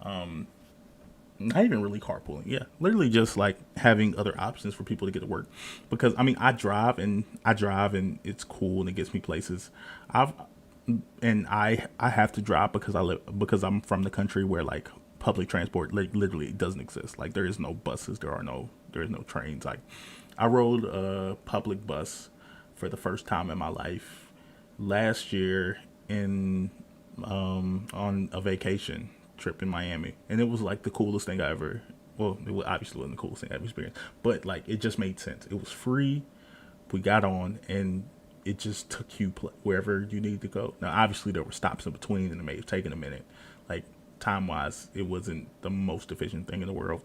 not even really carpooling. Yeah, literally just like having other options for people to get to work. Because I mean, I drive and it's cool and it gets me places. I have to drive because I'm from the country where like public transport like literally doesn't exist. Like there is no buses, there is no trains. Like I rode a public bus for the first time in my life last year in on a vacation trip in Miami, and it was like the coolest thing I ever. Well, obviously wasn't the coolest thing I ever experienced, but like it just made sense. It was free. We got on, and it just took you wherever you need to go. Now, obviously, there were stops in between, and it may have taken a minute. Like time wise, it wasn't the most efficient thing in the world,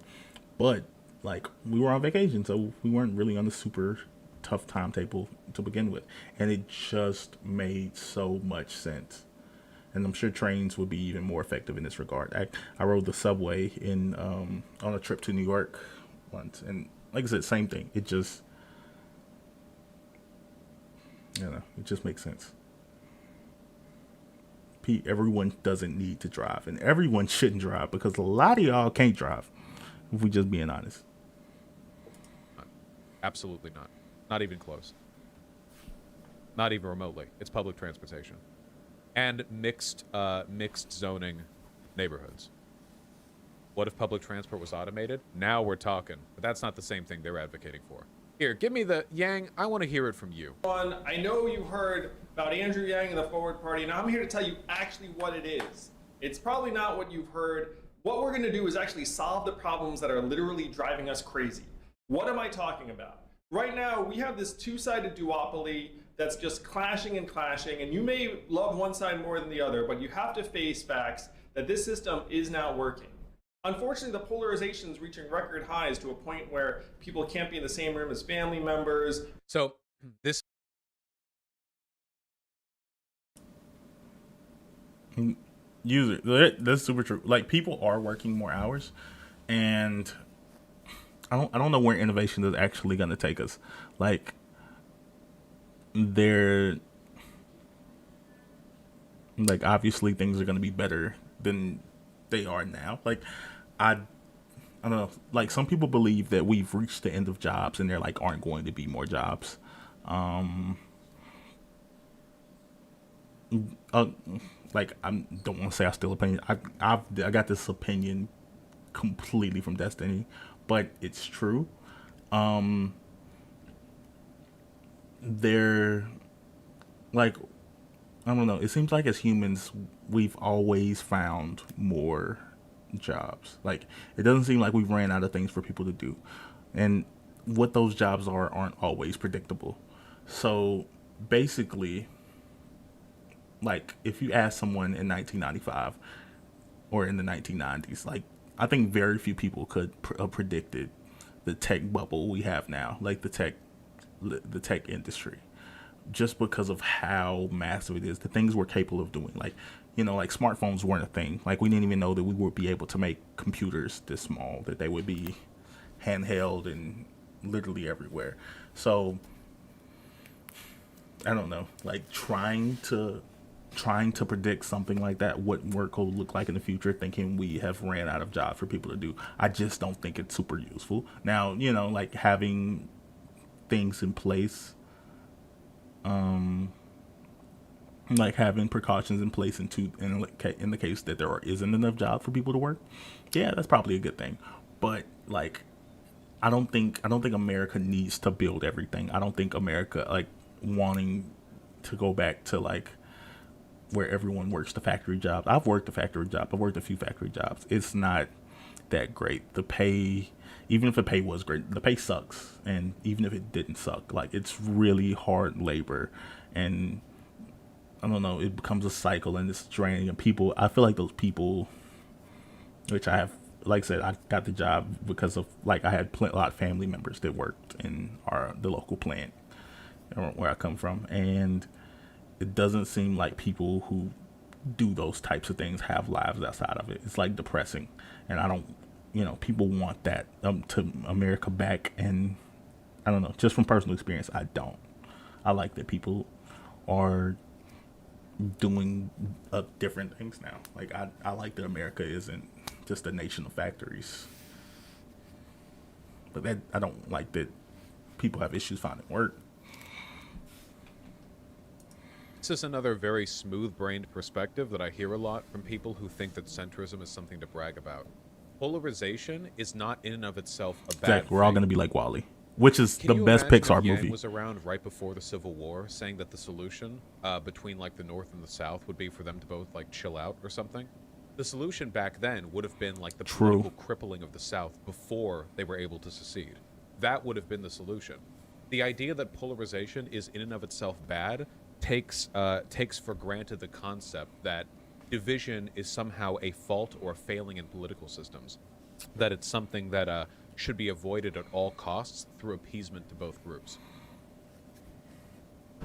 but like we were on vacation, so we weren't really on the super tough timetable to begin with, and it just made so much sense. And I'm sure trains would be even more effective in this regard. I rode the subway in on a trip to New York once, and like I said, same thing. It just, it just makes sense. Everyone doesn't need to drive, and everyone shouldn't drive because a lot of y'all can't drive. If we just being honest. Absolutely not. Not even close. Not even remotely. It's public transportation. And mixed zoning neighborhoods. What if public transport was automated? Now we're talking. But that's not the same thing they're advocating for. Here, give me the Yang. I want to hear it from you. I know you heard about Andrew Yang and the Forward Party, and I'm here to tell you actually what it is. It's probably not what you've heard. What we're going to do is actually solve the problems that are literally driving us crazy. What am I talking about? Right now, we have this two-sided duopoly that's just clashing, and you may love one side more than the other, but you have to face facts that this system is not working. Unfortunately, the polarization is reaching record highs to a point where people can't be in the same room as family members. So this That's super true. Like people are working more hours, and I don't know where innovation is actually going to take us. Like obviously things are going to be better than they are now. Like I don't know. Like some people believe that we've reached the end of jobs, and there like aren't going to be more jobs. Like I don't want to say I still opinion. I got this opinion completely from Destiny, but it's true. They're like, I don't know. It seems like as humans, we've always found more jobs. Like it doesn't seem like we've ran out of things for people to do, and what those jobs aren't always predictable. So basically, like if you ask someone in 1995 or in the 1990s, like I think very few people could have predicted the tech bubble we have now, like the tech industry, just because of how massive it is, the things we're capable of doing. Like, like smartphones weren't a thing. Like we didn't even know that we would be able to make computers this small, that they would be handheld and literally everywhere. So I don't know, like trying to predict something like that, what work will look like in the future, thinking we have ran out of jobs for people to do, I just don't think it's super useful. Now, like having things in place, like having precautions in place in the case that there isn't enough jobs for people to work, yeah, that's probably a good thing. But like, I don't think America needs to build everything. I don't think America like wanting to go back to like where everyone works the factory jobs. I've worked a factory job. I've worked a few factory jobs. It's not that great. The pay, even if the pay was great, the pay sucks. And even if it didn't suck, like it's really hard labor, and I don't know, it becomes a cycle and it's draining. And people, I feel like those people, which I have, like I said, I got the job because of, like, I had a lot of family members that worked in the local plant where I come from. And it doesn't seem like people who do those types of things have lives outside of it. It's like depressing. And I don't, people want that to America back. And I don't know, just from personal experience, I don't. I like that people are doing different things now. Like, I like that America isn't just a nation of factories. But that I don't like that people have issues finding work. This is another very smooth-brained perspective that I hear a lot from people who think that centrism is something to brag about. Polarization is not in and of itself a bad Zach, we're all thing. going to be like Wally, which is Can the you best imagine Pixar if Yang movie. was around right before the Civil War, saying that the solution between like the North and the South would be for them to both like chill out or something? The solution back then would have been like the political crippling of the South before they were able to secede. That would have been the solution. The idea that polarization is in and of itself bad takes for granted the concept that division is somehow a fault or a failing in political systems, that it's something that should be avoided at all costs through appeasement to both groups.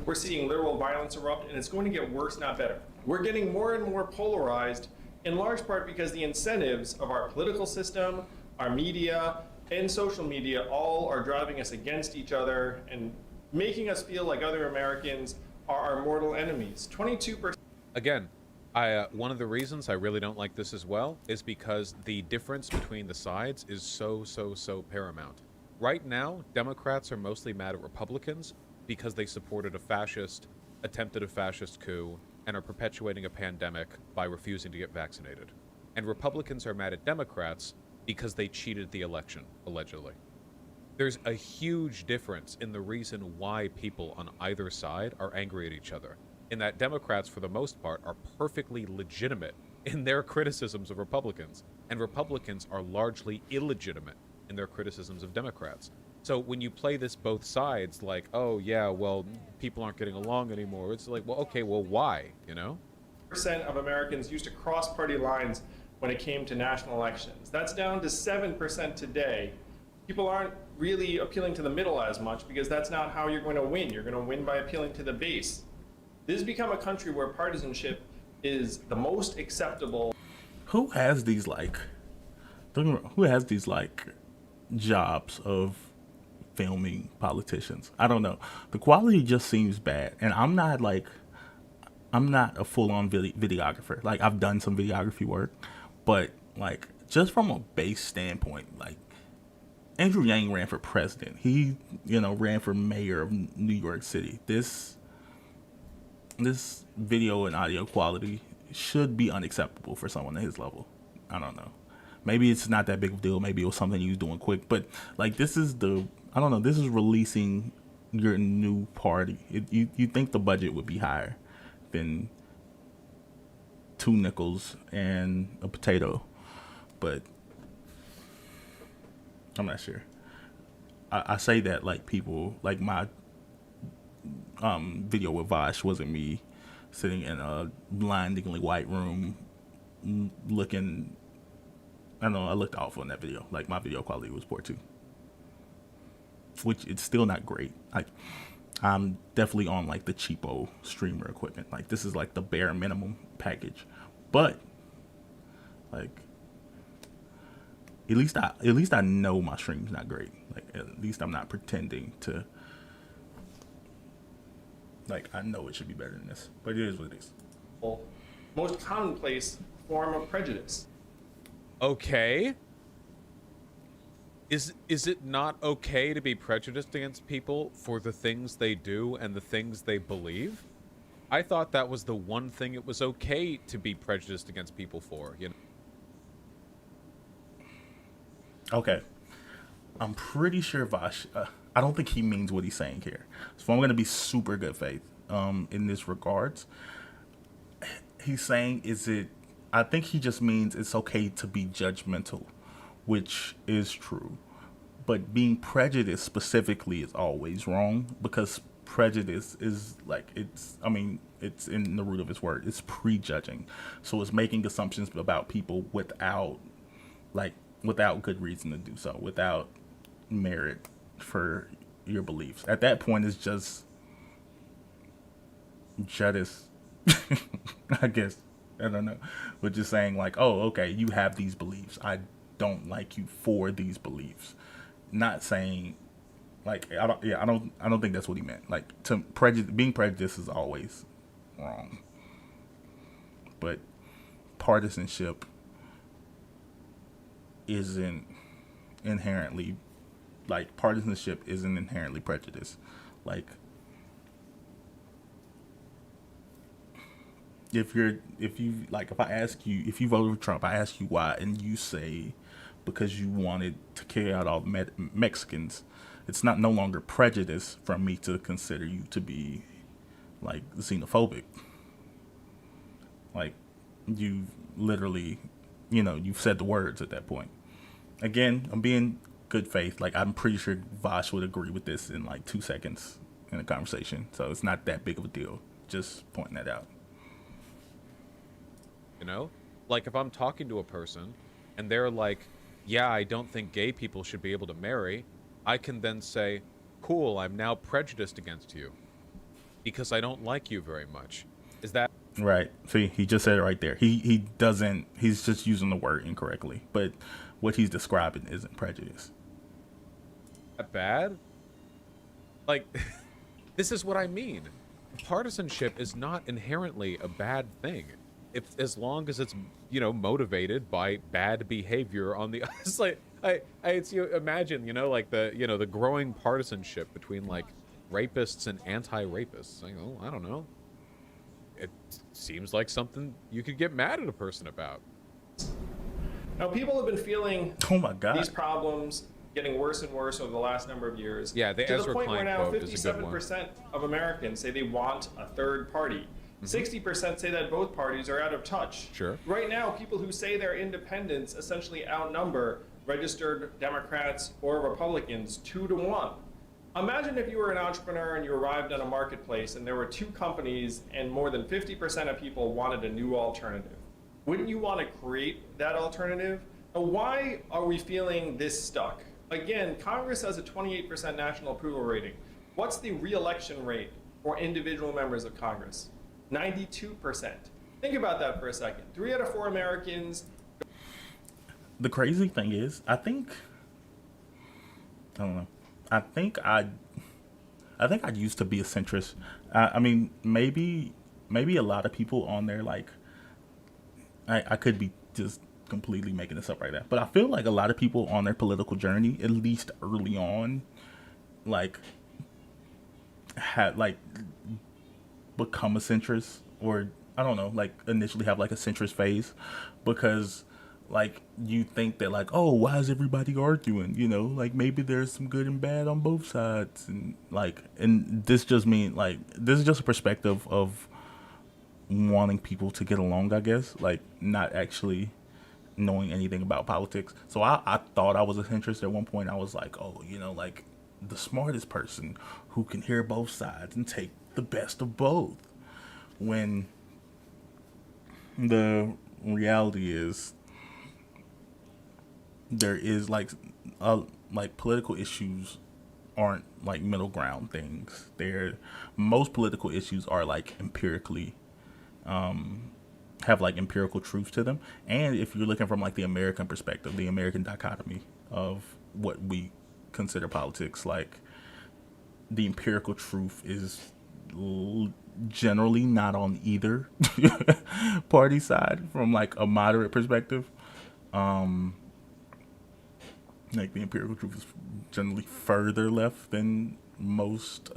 We're seeing literal violence erupt, and it's going to get worse, not better. We're getting more and more polarized, in large part because the incentives of our political system, our media, and social media all are driving us against each other and making us feel like other Americans are our mortal enemies. 22%. Again, one of the reasons I really don't like this as well is because the difference between the sides is so paramount. Right now, Democrats are mostly mad at Republicans because they supported attempted a fascist coup, and are perpetuating a pandemic by refusing to get vaccinated. And Republicans are mad at Democrats because they cheated the election, allegedly. There's a huge difference in the reason why people on either side are angry at each other, in that Democrats, for the most part, are perfectly legitimate in their criticisms of Republicans, and Republicans are largely illegitimate in their criticisms of Democrats. So when you play this both sides, like, oh yeah, well, people aren't getting along anymore, it's like, well, okay, well, why, Percent of Americans used to cross party lines when it came to national elections. That's down to 7% today. People aren't really appealing to the middle as much because that's not how you're going to win. You're going to win by appealing to the base. This has become a country where partisanship is the most acceptable. Who has these jobs of filming politicians? I don't know. The quality just seems bad, and I'm not a full-on videographer. Like, I've done some videography work, but like, just from a base standpoint, like, Andrew Yang ran for president. He, ran for mayor of New York City. This video and audio quality should be unacceptable for someone at his level. I don't know. Maybe it's not that big of a deal. Maybe it was something he was doing quick. But like, this is releasing your new party. You think the budget would be higher than 2 nickels and a potato, but I'm not sure. I say that like people, like my video with Vaush wasn't me sitting in a blindingly white room looking. I don't know, I looked awful in that video. Like, my video quality was poor too, which it's still not great. Like, I'm definitely on like the cheapo streamer equipment. Like, this is like the bare minimum package, but like, at least I know my stream's not great. Like, at least I'm not pretending to. Like, I know it should be better than this, but it is what it is. Most commonplace form of prejudice. Okay. Is it not okay to be prejudiced against people for the things they do and the things they believe? I thought that was the one thing it was okay to be prejudiced against people for, Okay. I'm pretty sure Vaush, I don't think he means what he's saying here. So I'm going to be super good faith in this regards. He's saying, I think he just means it's okay to be judgmental, which is true. But being prejudiced specifically is always wrong, because prejudice is like, it's in the root of its word. It's prejudging. So it's making assumptions about people without good reason to do so, without merit for your beliefs. At that point, it's just I guess. I don't know. But just saying like, oh, okay, you have these beliefs. I don't like you for these beliefs. Not saying like, I don't think that's what he meant. Like, being prejudiced is always wrong. But partisanship isn't inherently prejudice. Like, if I ask you if you voted for Trump, I ask you why, and you say because you wanted to carry out all the Mexicans, it's no longer prejudice from me to consider you to be like xenophobic. Like, you literally, you've said the words at that point. Again, I'm being good faith. Like, I'm pretty sure Vaush would agree with this in like 2 seconds in a conversation. So it's not that big of a deal. Just pointing that out. Like, if I'm talking to a person and they're like, yeah, I don't think gay people should be able to marry, I can then say, cool, I'm now prejudiced against you because I don't like you very much. Is that right? See, he just said it right there. He's just using the word incorrectly, but what he's describing isn't prejudice. that bad? Like, this is what I mean. Partisanship is not inherently a bad thing. As long as it's, motivated by bad behavior on the it's like it's, imagine, like the growing partisanship between like rapists and anti-rapists. Like, oh, I don't know. It seems like something you could get mad at a person about. Now, people have been feeling Oh my God. these problems getting worse and worse over the last number of years. Yeah, the to Ezra the point where Klein now quote is a good one. 57% of Americans say they want a third party. 60% say that both parties are out of touch. Sure. Right now, people who say they're independents essentially outnumber registered Democrats or Republicans 2-1. Imagine if you were an entrepreneur and you arrived on a marketplace and there were two companies and more than 50% of people wanted a new alternative. Wouldn't you want to create that alternative? Now, why are we feeling this stuck? Again, Congress has a 28% national approval rating. What's the re-election rate for individual members of Congress? 92%. Think about that for a second. 3 out of 4 Americans. The crazy thing is, I don't know. I think I used to be a centrist. I mean, maybe a lot of people on there, like, I could be just completely making this up right now, but I feel like a lot of people on their political journey, at least early on, like, had like become a centrist, or I don't know, like initially have like a centrist phase, because like you think that like, oh, why is everybody arguing? Like maybe there's some good and bad on both sides, and this just this is just a perspective of wanting people to get along, I guess, like not actually knowing anything about politics. So I thought I was a centrist at one point. I was like, oh, like the smartest person who can hear both sides and take the best of both. When the reality is there is like political issues aren't like middle ground things. Most political issues are like empirically have like empirical truth to them. And if you're looking from like the American perspective, the American dichotomy of what we consider politics, like the empirical truth is generally not on either party side from like a moderate perspective. Like the empirical truth is generally further left than most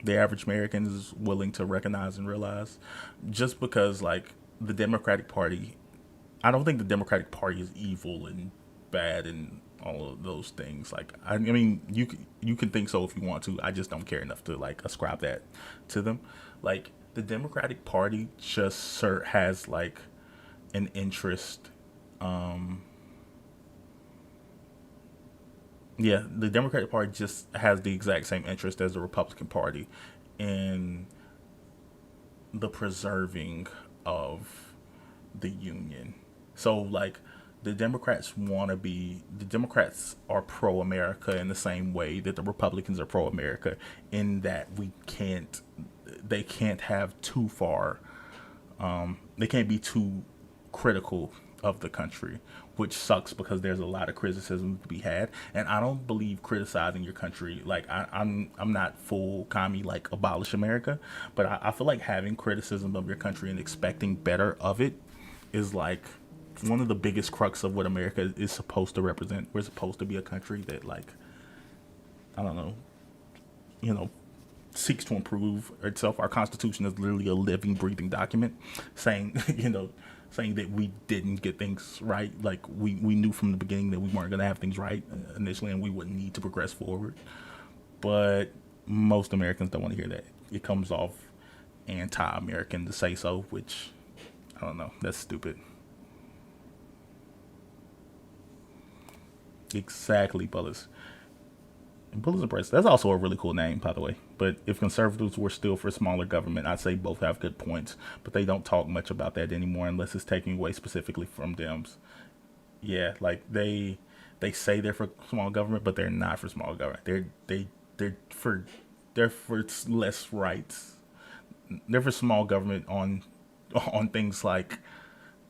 the average American is willing to recognize and realize, just because like the Democratic Party, I don't think the Democratic Party is evil and bad and all of those things. Like, I mean, you can think so if you want to. I just don't care enough to like ascribe that to them. Like, the Democratic Party just has like an interest Yeah, the Democratic Party just has the exact same interest as the Republican Party in the preserving of the Union. So, like, the Democrats are pro America in the same way that the Republicans are pro America, in that they can't have too far, they can't be too critical of the country, which sucks because there's a lot of criticism to be had. And I don't believe criticizing your country, like I'm not full commie like abolish America, but I feel like having criticism of your country and expecting better of it is like one of the biggest crux of what America is supposed to represent. We're supposed to be a country that, like, I don't know, you know, seeks to improve itself. Our Constitution is literally a living, breathing document saying, saying that we didn't get things right. Like, we knew from the beginning that we weren't going to have things right initially, and we wouldn't need to progress forward. But most Americans don't want to hear that. It comes off anti-American to say so, which, I don't know, that's stupid. Exactly, Bullets. Bullets and Bracelets. That's also a really cool name, by the way. But if conservatives were still for smaller government, I'd say both have good points. But they don't talk much about that anymore unless it's taking away specifically from Dems. Yeah, like they say they're for small government, but they're not for small government. They're for less rights. They're for small government on things like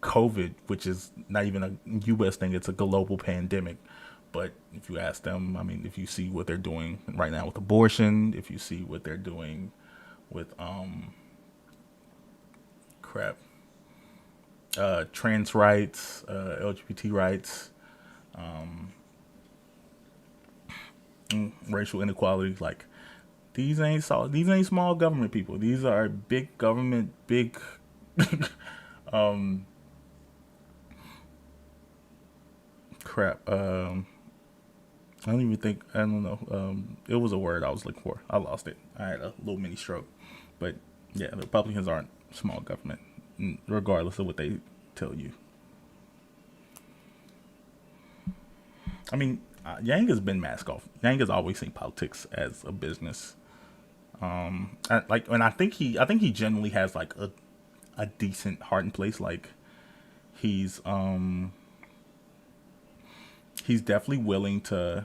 COVID, which is not even a U.S. thing; it's a global pandemic. But if you ask them, I mean, if you see what they're doing right now with abortion, if you see what they're doing with crap, trans rights, LGBT rights, racial inequality, like these ain't small government people. These are big government, big crap. I don't know. It was a word I was looking for. I lost it. I had a little mini stroke. But yeah, the Republicans aren't small government, regardless of what they tell you. I mean, Yang has been mask off. Yang has always seen politics as a business. And I think he generally has like a decent heart and place. Like, he's he's definitely willing to,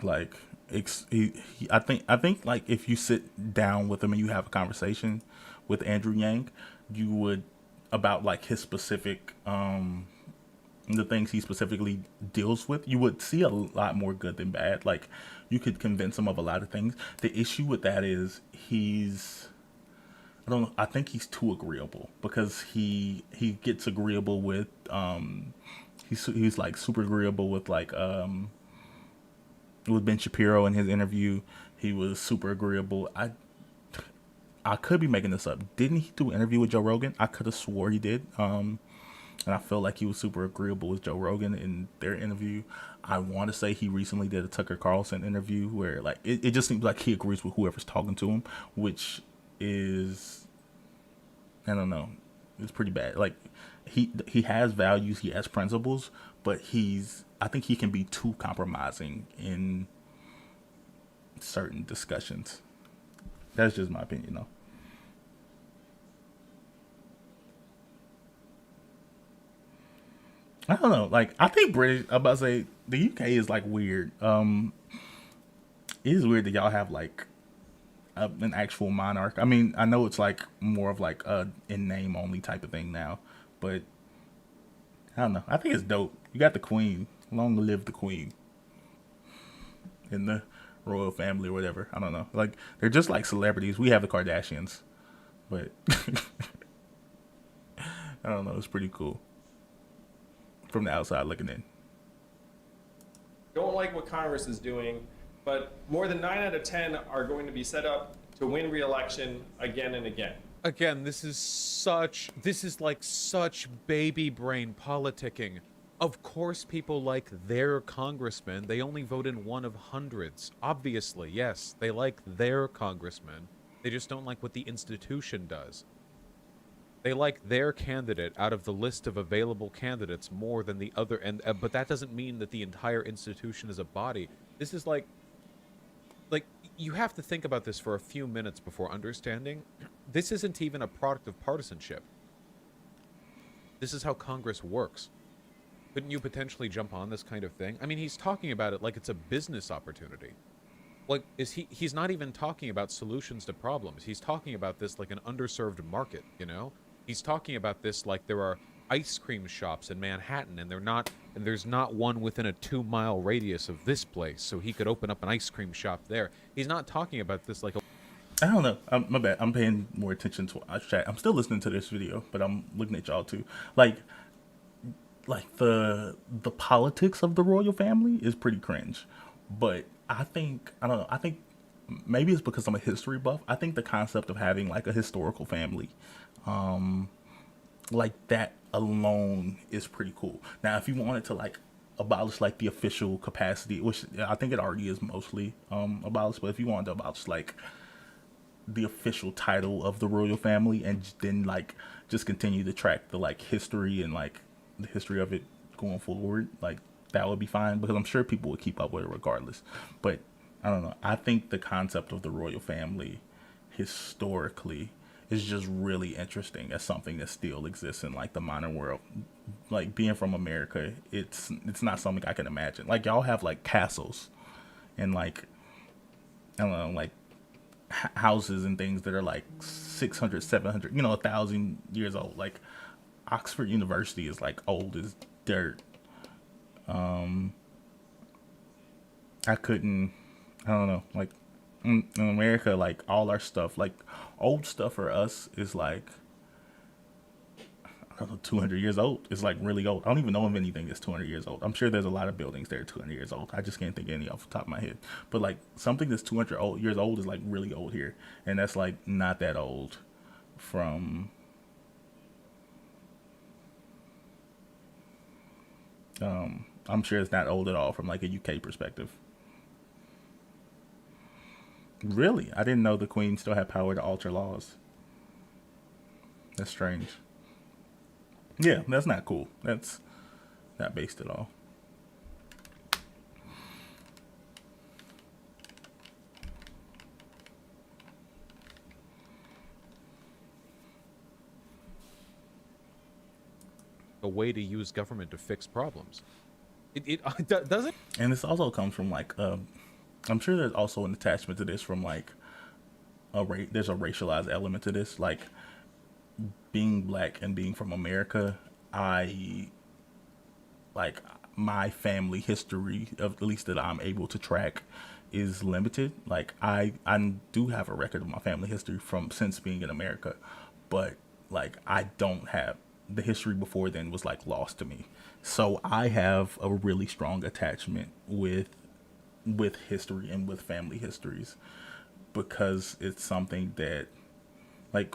like, I think like if you sit down with him and you have a conversation with Andrew Yang, you would, about like his specific the things he specifically deals with, you would see a lot more good than bad. Like, you could convince him of a lot of things. The issue with that is I don't know, I think he's too agreeable, because he gets agreeable with he's like super agreeable with, like, with Ben Shapiro in his interview. He was super agreeable. I could be making this up. Didn't he do an interview with Joe Rogan? I could have swore he did. And I felt like he was super agreeable with Joe Rogan in their interview. I want to say he recently did a Tucker Carlson interview where, like, it just seems like he agrees with whoever's talking to him, which is, I don't know, it's pretty bad. Like, he has values, he has principles, but I think he can be too compromising in certain discussions. That's just my opinion, though. I don't know. Like, I think I'm about to say the UK is like weird. It is weird that y'all have like an actual monarch. I mean, I know it's like more of like a in name only type of thing now, but I don't know. I think it's dope. You got the Queen. Long live the Queen. In the royal family or whatever. I don't know. Like, they're just like celebrities. We have the Kardashians, but I don't know. It's pretty cool from the outside looking in. Don't like what Congress is doing, but more than 9 out of 10 are going to be set up to win re-election again and again. Again, this is like such baby brain politicking. Of course people like their congressman. They only vote in one of hundreds. Obviously, yes, they like their congressman. They just don't like what the institution does. They like their candidate out of the list of available candidates more than the other, and but that doesn't mean that the entire institution is a body. This is like you have to think about this for a few minutes before understanding. This isn't even a product of partisanship. This is how Congress works. Couldn't you potentially jump on this kind of thing? I mean, he's talking about it like it's a business opportunity. Like, he's not even talking about solutions to problems. He's talking about this like an underserved market, you know? He's talking about this like there are ice cream shops in Manhattan and there's not one within a 2-mile radius of this place, so he could open up an ice cream shop there. He's not talking about this like a I don't know. My bad. I'm paying more attention to our chat. I'm still listening to this video, but I'm looking at y'all too. Like the politics of the royal family is pretty cringe. But I don't know. I think maybe it's because I'm a history buff. I think the concept of having like a historical family, like that alone is pretty cool. Now, if you wanted to like abolish like the official capacity, which I think it already is mostly abolished, but if you wanted to abolish like the official title of the royal family and then like just continue to track the like history and like the history of it going forward, like that would be fine, because I'm sure people would keep up with it regardless. But I don't know. I think the concept of the royal family historically is just really interesting as something that still exists in like the modern world. Like being from America, it's not something I can imagine. Like y'all have like castles and like I don't know, like houses and things that are like 600, 700, 1,000 years old. Like Oxford University is like old as dirt. I don't know, like in America, like all our stuff, like old stuff for us is like, I don't know, 200 years old. It's like really old. I don't even know if anything is 200 years old. I'm sure there's a lot of buildings that are 200 years old. I just can't think of any off the top of my head. But like something that's 200 years old is like really old here. And that's like not that old from I'm sure it's not old at all from like a UK perspective. Really? I didn't know the Queen still had power to alter laws. That's strange. Yeah, that's not cool. That's not based at all. a way to use government to fix problems. It doesn't. And this also comes from like, I'm sure there's also an attachment to this from like there's a racialized element to this. Like being black and being from America, my family history, of at least that I'm able to track, is limited. Like I do have a record of my family history from since being in America, but like I don't have the history before then was like lost to me. So I have a really strong attachment with history and with family histories, because it's something that like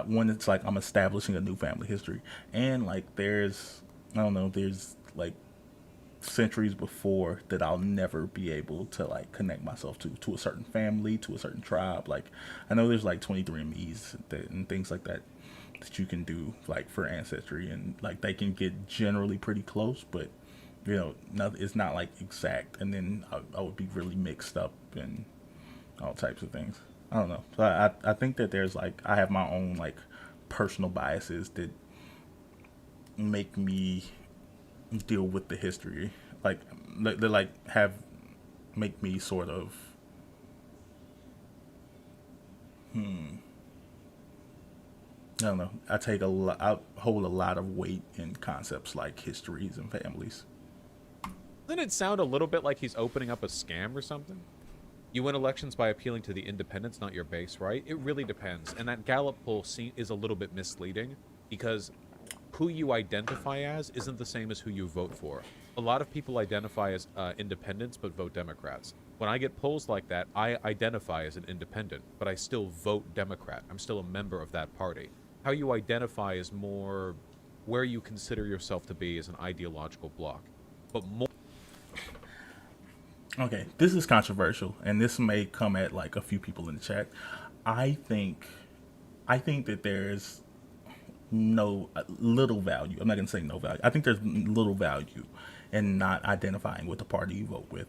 when it's like I'm establishing a new family history, and like there's like centuries before that I'll never be able to like connect myself to a certain family, to a certain tribe. Like I know there's like 23andMe's and things like that you can do like for ancestry, and like they can get generally pretty close, but it's not like exact, and then I would be really mixed up and all types of things. I don't know. So I think that there's like I have my own like personal biases that make me deal with the history, like they like make me sort of I don't know. I hold a lot of weight in concepts like histories and families. Doesn't it sound a little bit like he's opening up a scam or something? You win elections by appealing to the independents, not your base, right? It really depends. And that Gallup poll is a little bit misleading, because who you identify as isn't the same as who you vote for. A lot of people identify as independents but vote Democrats. When I get polls like that, I identify as an independent, but I still vote Democrat. I'm still a member of that party. How you identify is more where you consider yourself to be as an ideological bloc. But more... Okay, this is controversial, and this may come at like a few people in the chat. I think that there's no little value. I'm not gonna say no value. I think there's little value in not identifying with the party you vote with.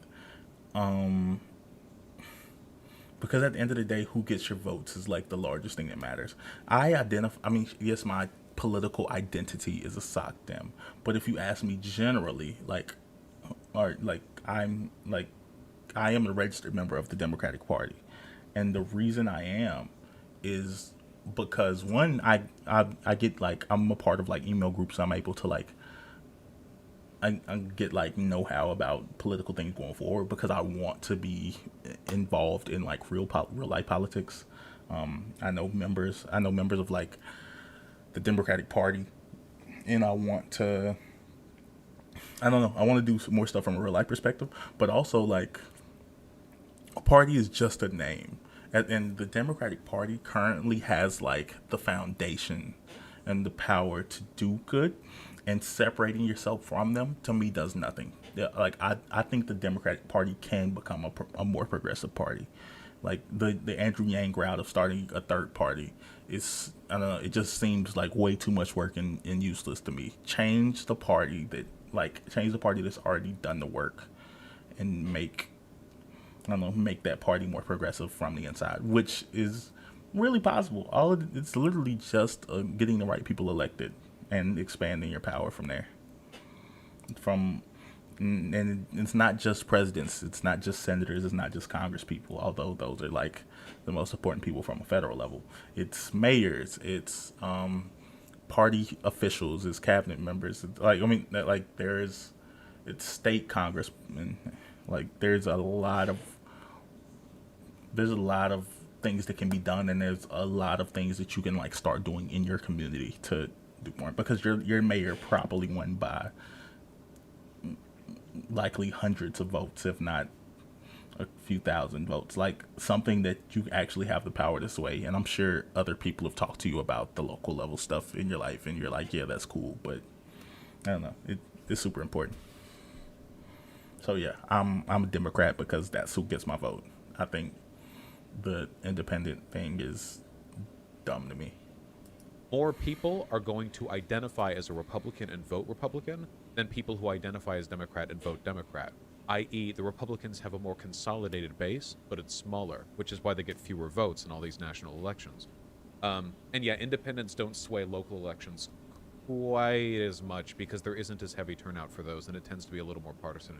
Because at the end of the day, who gets your votes is like the largest thing that matters. I mean, yes, my political identity is a sock dem, but if you ask me generally, like, or like, I am a registered member of the Democratic Party, and the reason I am is because one, I get like I'm a part of like email groups. So I'm able to like I get like know-how about political things going forward because I want to be involved in like real life politics. I know members of like the Democratic Party, and I want to. I don't know. I want to do some more stuff from a real life perspective, but also like a party is just a name, and the Democratic Party currently has like the foundation and the power to do good, and separating yourself from them to me does nothing. Yeah, like I think the Democratic Party can become a more progressive party. Like the Andrew Yang route of starting a third party is, I don't know, it just seems like way too much work and useless to me. Change the party that's already done the work and make that party more progressive from the inside, which is really possible. It's literally just getting the right people elected and expanding your power from there. And it's not just presidents, it's not just senators, it's not just Congress people, although those are like the most important people from a federal level. It's mayors, it's party officials, it's cabinet members. It's state congressmen. Like there's a lot of things that can be done, and there's a lot of things that you can like start doing in your community to do more, because your mayor probably won by likely hundreds of votes, if not a few thousand votes. Like something that you actually have the power to sway. And I'm sure other people have talked to you about the local level stuff in your life, and you're like, yeah, that's cool, but I don't know, it's super important. So yeah, I'm a Democrat because that's who gets my vote. I think the independent thing is dumb to me. More people are going to identify as a Republican and vote Republican than people who identify as Democrat and vote Democrat. I.e., the Republicans have a more consolidated base, but it's smaller, which is why they get fewer votes in all these national elections. And yeah, independents don't sway local elections quite as much because there isn't as heavy turnout for those, and it tends to be a little more partisan.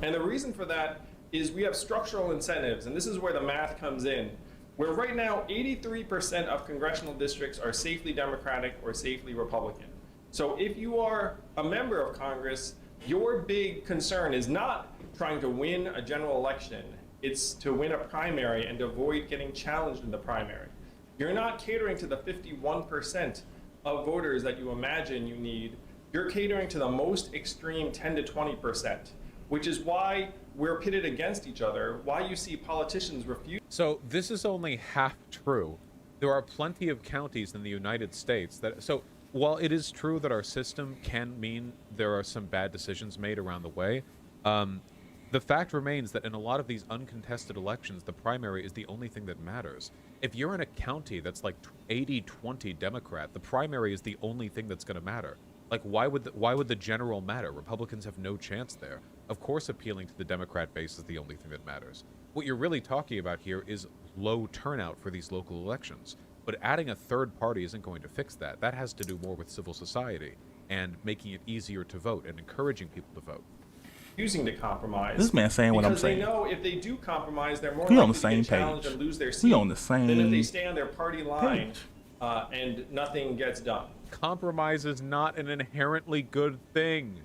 And the reason for that is we have structural incentives, and this is where the math comes in, where right now 83% of congressional districts are safely Democratic or safely Republican. So if you are a member of Congress, your big concern is not trying to win a general election, it's to win a primary and avoid getting challenged in the primary. You're not catering to the 51% of voters that you imagine you need, you're catering to the most extreme 10 to 20%, which is why we're pitted against each other, why you see politicians refuse. So this is only half true. There are plenty of counties in the United States that, so while it is true that our system can mean there are some bad decisions made around the way, the fact remains that in a lot of these uncontested elections, the primary is the only thing that matters. If you're in a county that's like 80-20 Democrat, the primary is the only thing that's going to matter. Like, why would the general matter? Republicans have no chance there. Of course, appealing to the Democrat base is the only thing that matters. What you're really talking about here is low turnout for these local elections. But adding a third party isn't going to fix that. That has to do more with civil society and making it easier to vote and encouraging people to vote. Using to compromise. This man saying what I'm saying. Because they know if they do compromise, they're more We likely on the to same get challenged page. and lose their seat We on the same than if they stay on their party line page. and nothing gets done. Compromise is not an inherently good thing.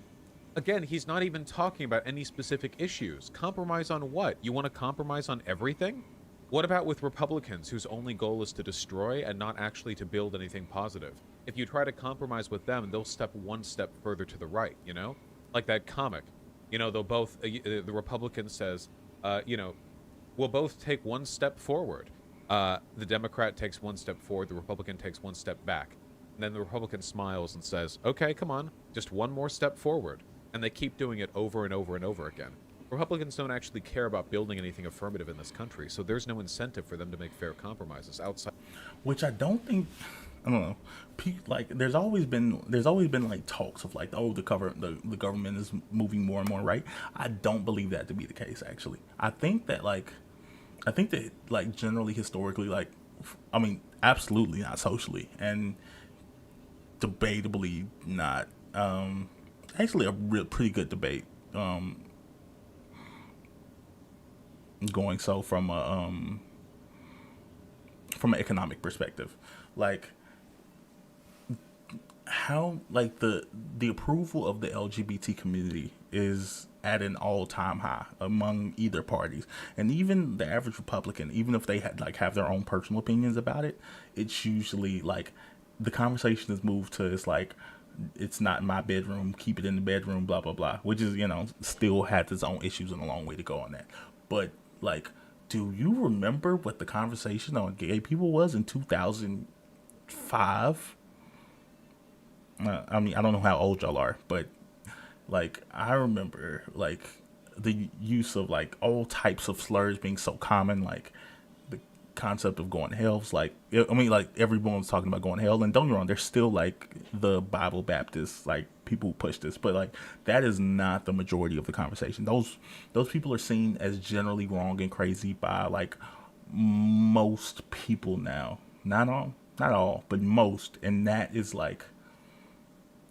Again, he's not even talking about any specific issues. Compromise on what? You want to compromise on everything? What about with Republicans whose only goal is to destroy and not actually to build anything positive? If you try to compromise with them, they'll step one step further to the right, you know? Like that comic. You know, they'll both, the Republican says, we'll both take one step forward. The Democrat takes one step forward, the Republican takes one step back. And then the Republican smiles and says, okay, come on, just one more step forward. And they keep doing it over and over and over again. Republicans don't actually care about building anything affirmative in this country, so there's no incentive for them to make fair compromises outside. Which I don't think, I don't know. Like there's always been like talks of like, oh, the government is moving more and more right. I don't believe that to be the case. Actually, I think that like generally historically, like, I mean, absolutely not socially, and debatably not. Actually, a pretty good debate. Going so from an economic perspective, like how like the approval of the LGBT community is at an all-time high among either parties, and even the average Republican, even if they had like have their own personal opinions about it, it's usually like the conversation is moved to, it's like, it's not in my bedroom, keep it in the bedroom, blah blah blah, which is, still has its own issues and a long way to go on that. But like, do you remember what the conversation on gay people was in 2005? I mean, I don't know how old y'all are, but like, I remember like the use of like all types of slurs being so common, like the concept of going to hell's like, I mean, like everyone's talking about going to hell, and don't get me wrong, there's still like the Bible Baptists, like people who push this, but like that is not the majority of the conversation. Those people are seen as generally wrong and crazy by like most people now. Not all, but most, and that is like,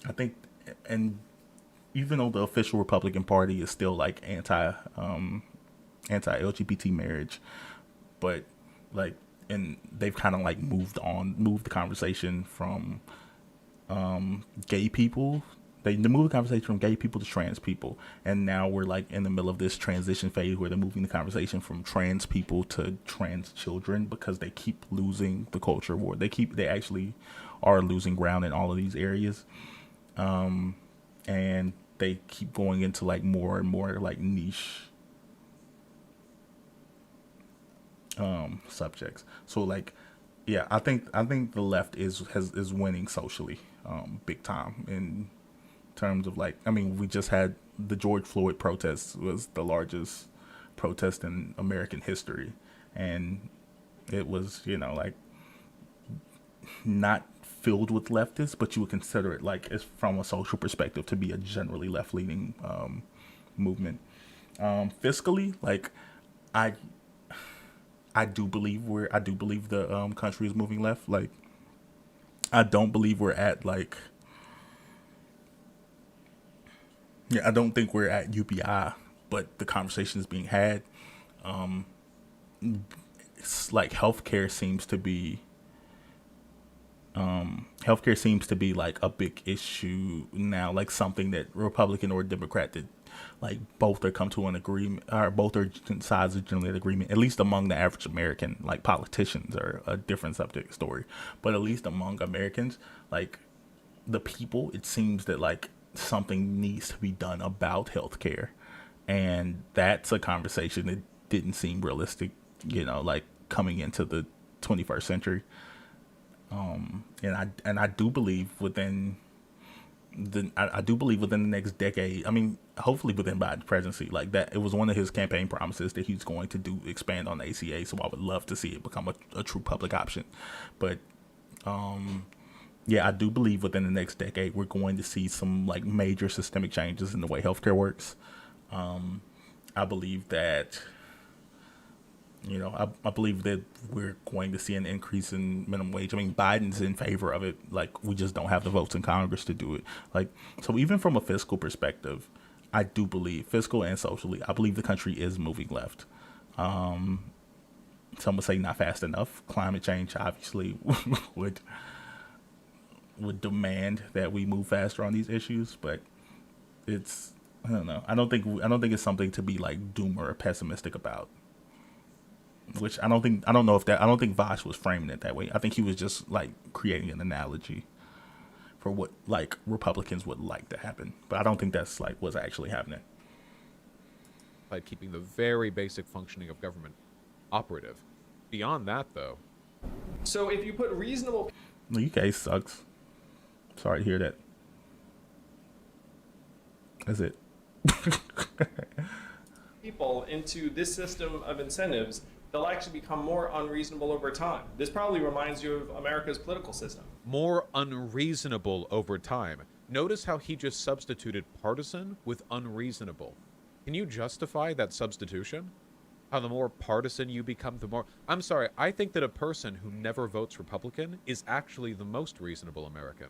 I think, and even though the official Republican Party is still like anti LGBT marriage, but like, and they've kind of like moved the conversation from gay people. They moved the conversation from gay people to trans people, and now we're like in the middle of this transition phase where they're moving the conversation from trans people to trans children, because they keep losing the culture war. They actually are losing ground in all of these areas. And they keep going into like more and more like niche subjects. So like, yeah, I think the left is winning socially, big time, in terms of like, I mean, we just had the George Floyd protests, was the largest protest in American history, and it was, like, not filled with leftists, but you would consider it like, it's from a social perspective, to be a generally left-leaning movement. Fiscally, like, I do believe the country is moving left. Like, I don't believe we're at like, I don't think we're at UBI, but the conversation is being had. It's like healthcare seems to be like a big issue now, like something that Republican or Democrat, that like both are come to an agreement, or both are sides of generally an agreement, at least among the average American. Like politicians are a different subject story, but at least among Americans, like the people, it seems that like something needs to be done about healthcare, and that's a conversation that didn't seem realistic, like coming into the 21st century. And I do believe within the next decade, I mean, hopefully within Biden's presidency, like that, it was one of his campaign promises that he's going to expand on the ACA. So I would love to see it become a true public option. But yeah, I do believe within the next decade we're going to see some like major systemic changes in the way healthcare works. I believe that. I believe that we're going to see an increase in minimum wage. I mean, Biden's in favor of it. Like, we just don't have the votes in Congress to do it. Like, so even from a fiscal perspective, I do believe, fiscal and socially, I believe the country is moving left. Some would say not fast enough. Climate change obviously would demand that we move faster on these issues, but it's, I don't know. I don't think it's something to be like doomer or pessimistic about. Which I don't think Vaush was framing it that way. I think he was just like creating an analogy for what like Republicans would like to happen, but I don't think that's like what's actually happening. Like keeping the very basic functioning of government operative. Beyond that, though. So if you put reasonable The UK sucks. Sorry to hear that. That's it. people into this system of incentives, they'll actually become more unreasonable over time. This probably reminds you of America's political system. More unreasonable over time. Notice how he just substituted partisan with unreasonable. Can you justify that substitution? How the more partisan you become, the more... I'm sorry, I think that a person who never votes Republican is actually the most reasonable American.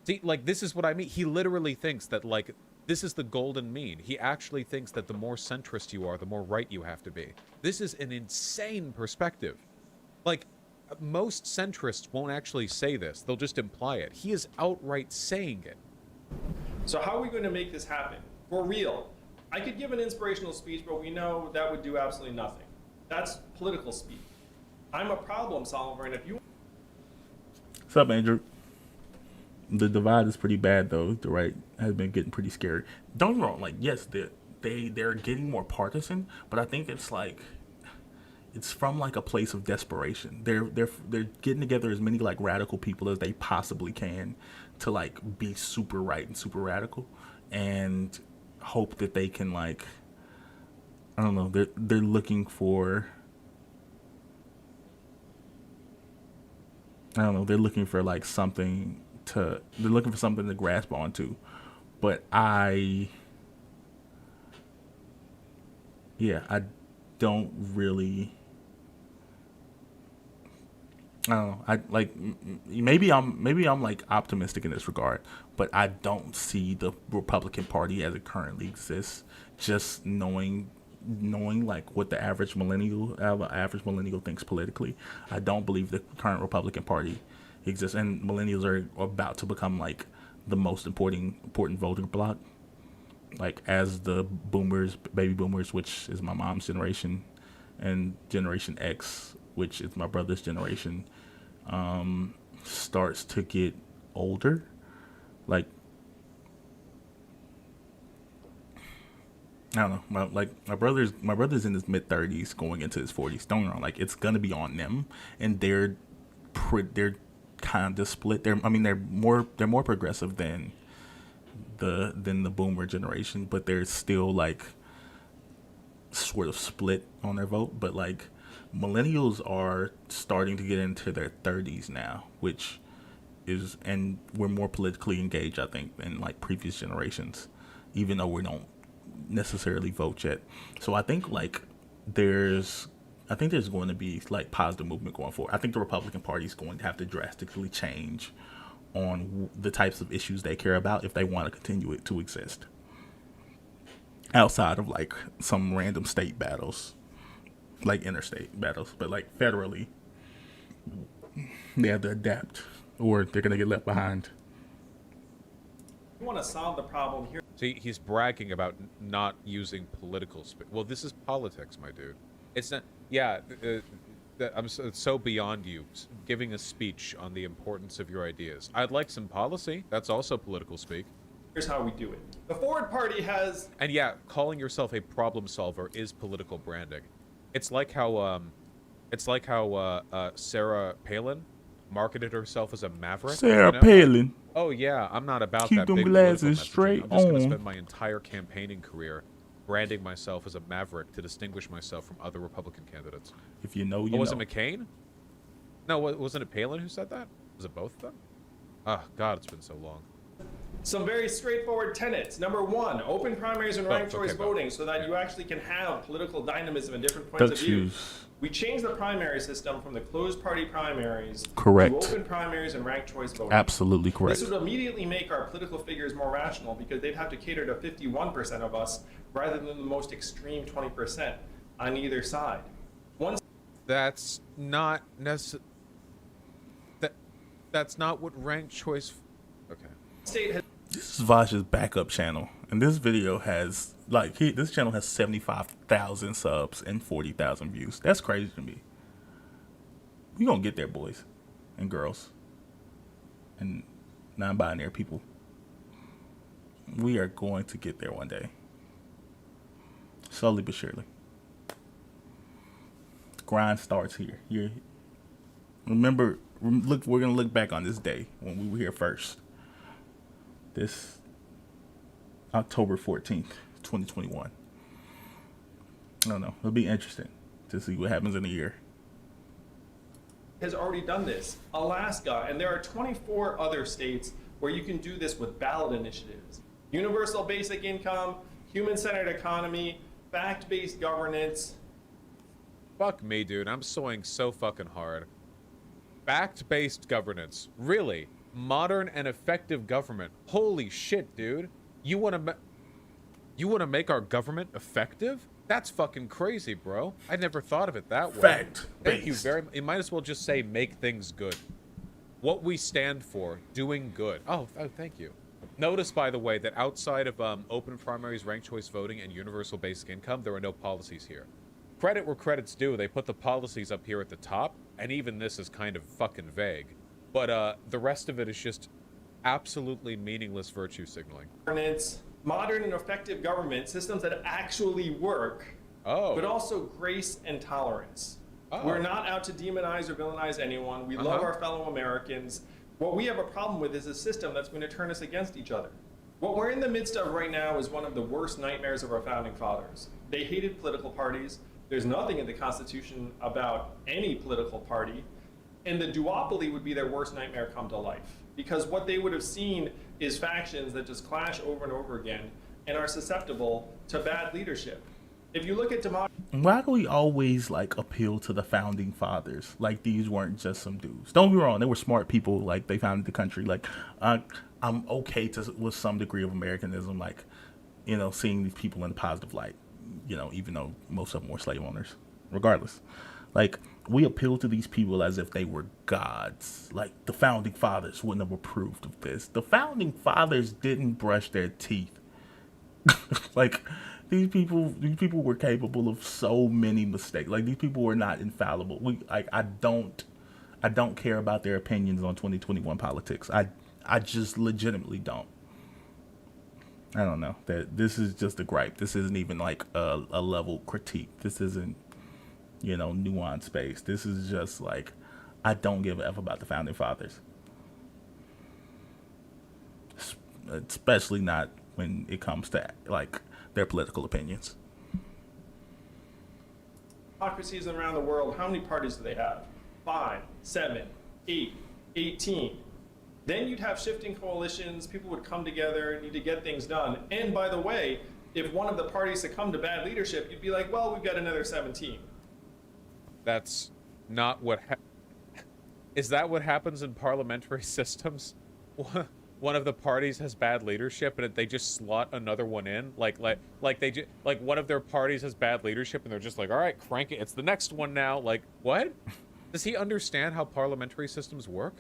See, like, this is what I mean. He literally thinks that, like, this is the golden mean. He actually thinks that the more centrist you are, the more right you have to be. This is an insane perspective. Like, most centrists won't actually say this. They'll just imply it. He is outright saying it. So how are we going to make this happen? For real. I could give an inspirational speech, but we know that would do absolutely nothing. That's political speak. I'm a problem solver, and if you... What's up, Andrew? The divide is pretty bad, though. The right has been getting pretty scary. Don't get me wrong. Like, yes, they're getting more partisan, but I think it's like it's from like a place of desperation. They're getting together as many like radical people as they possibly can to like be super right and super radical, and hope that they can like, I don't know. They're looking for, I don't know. They're looking for like something to. They're looking for something to grasp onto, but I don't really. I don't know. I like maybe I'm like optimistic in this regard, but I don't see the Republican Party as it currently exists. Just knowing like what the average millennial thinks politically, I don't believe the current Republican Party exists, and millennials are about to become like the most important voting bloc. Like as the baby boomers, which is my mom's generation, and Generation X, which is my brother's generation, starts to get older. Like, I don't know. My brother's in his mid-30s, going into his 40s. Don't get me wrong. Like, it's gonna be on them, and they're kind of split. They're more progressive than the boomer generation, but they're still like sort of split on their vote. But like, millennials are starting to get into their 30s now, which is, and we're more politically engaged, I think, than like previous generations, even though we don't necessarily vote yet. So I think there's going to be like positive movement going forward. I think the Republican Party is going to have to drastically change on the types of issues they care about if they want to continue it to exist, outside of like some random state battles, like interstate battles. But like federally, they have to adapt or they're going to get left behind. We want to solve the problem here. See, he's bragging about not using political well, this is politics, my dude. It's not. Yeah, it's so beyond you giving a speech on the importance of your ideas. I'd like some policy. That's also political speak. Here's how we do it. The Forward Party has... And yeah, calling yourself a problem solver is political branding. It's like how Sarah Palin marketed herself as a maverick. Sarah Palin. Oh yeah, I'm not about Keep that them big glasses political straight messaging. I'm just going to on. spend my entire campaigning career branding myself as a maverick to distinguish myself from other Republican candidates. If you know, you Oh, was know. it McCain? No, wasn't it Palin who said that? Was it both of them? Oh, God, it's been so long. some very straightforward tenets. Number one, open primaries and ranked choice okay, voting so that you actually can have political dynamism and different points of view. We changed the primary system from the closed party primaries Correct. to open primaries and ranked choice voting. Absolutely correct. This would immediately make our political figures more rational because they'd have to cater to 51% of us rather than the most extreme 20% on either side. That's not necessarily... That's not what ranked choice... Okay. State has This is Vaush's backup channel, and this video has this channel has 75,000 subs and 40,000 views. That's crazy to me. We gonna get there, boys and girls and non-binary people. We are going to get there one day, slowly but surely. Grind starts here. Remember, look. We're gonna look back on this day when we were here first. This October 14th, 2021. I don't know. It'll be interesting to see what happens in a year. Has already done this. Alaska, and there are 24 other states where you can do this with ballot initiatives. Universal basic income, human-centered economy, fact-based governance. Fuck me, dude. I'm soying so fucking hard. Fact-based governance. Really? Modern and effective government. Holy shit, dude. You want to make our government effective? That's fucking crazy, bro. I never thought of it that way. Fact-based. Thank you very much. You might as well just say make things good. What we stand for, doing good. Oh, thank you. Notice, by the way, that outside of open primaries, ranked choice voting, and universal basic income, there are no policies here. Credit where credit's due. They put the policies up here at the top, and even this is kind of fucking vague. But the rest of it is just absolutely meaningless virtue signaling. Governance, modern and effective government, systems that actually work, but also grace and tolerance. We're not out to demonize or villainize anyone. We love our fellow Americans. What we have a problem with is a system that's going to turn us against each other. What we're in the midst of right now is one of the worst nightmares of our founding fathers. They hated political parties. There's nothing in the Constitution about any political party. And the duopoly would be their worst nightmare come to life. Because what they would have seen is factions that just clash over and over again and are susceptible to bad leadership. If you look at democracy... Why do we always like appeal to the founding fathers? Like these weren't just some dudes. Don't get me wrong, they were smart people. Like they founded the country. Like I'm okay with some degree of Americanism. Like, you know, seeing these people in a positive light. You know, even though most of them were slave owners. Regardless, like we appeal to these people as if they were gods. Like the founding fathers wouldn't have approved of this. The founding fathers didn't brush their teeth. Like. These people were capable of so many mistakes. Like these people were not infallible. I don't care about their opinions on 2021 politics. I just legitimately don't. I don't know. That this is just a gripe. This isn't even like a level critique. This isn't, you know, nuanced space. This is just like I don't give a F about the founding fathers. Especially not when it comes to like their political opinions. Democracies around the world, how many parties do they have? 5, 7, 8, 18. Then you'd have shifting coalitions, people would come together, need to get things done. And by the way, if one of the parties succumbed to bad leadership, you'd be like, well, we've got another 17. That's not what is that what happens in parliamentary systems? One of the parties has bad leadership and they just slot another one in, like one of their parties has bad leadership and they're just like, all right, crank it, it's the next one now. Like, what? Does he understand how parliamentary systems work?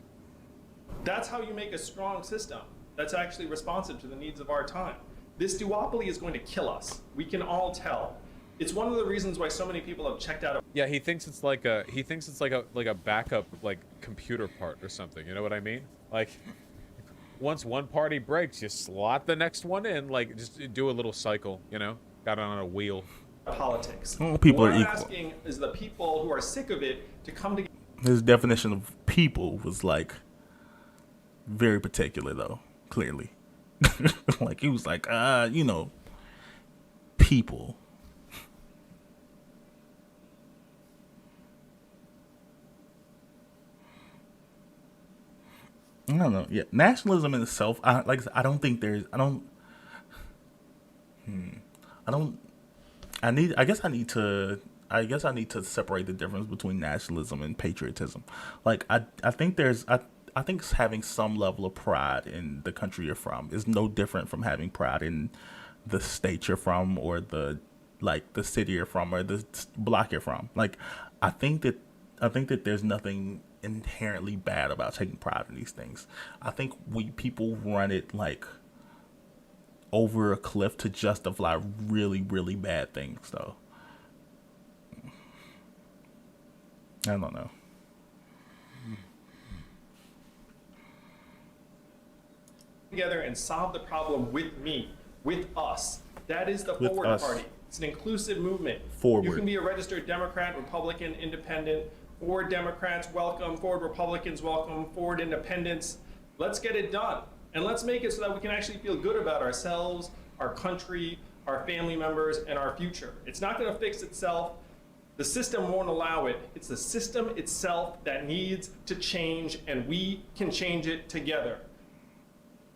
That's how you make a strong system that's actually responsive to the needs of our time. This duopoly is going to kill us. We can all tell. It's one of the reasons why so many people have checked out. Yeah, he thinks it's like a backup like computer part or something. You know what I mean? Like. Once one party breaks, you slot the next one in, like just do a little cycle, you know, got it on a wheel. Politics. People what are I'm equal. asking is the people who are sick of it to come together. His definition of people was like very particular, though. Clearly, like he was like, you know, people. I don't know. Yeah, nationalism in itself. I don't think there's. I guess I need to separate the difference between nationalism and patriotism. Like I think having some level of pride in the country you're from is no different from having pride in the state you're from or the city you're from or the block you're from. Like I think that there's nothing inherently bad about taking pride in these things. I think people run it like over a cliff to justify really, really bad things, though. I don't know. Together and solve the problem with me, with us. That is the Forward Party. It's an inclusive movement. Forward. You can be a registered Democrat, Republican, Independent. Forward Democrats welcome, Forward Republicans welcome, Forward Independents. Let's get it done. And let's make it so that we can actually feel good about ourselves, our country, our family members, and our future. It's not going to fix itself. The system won't allow it. It's the system itself that needs to change, and we can change it together.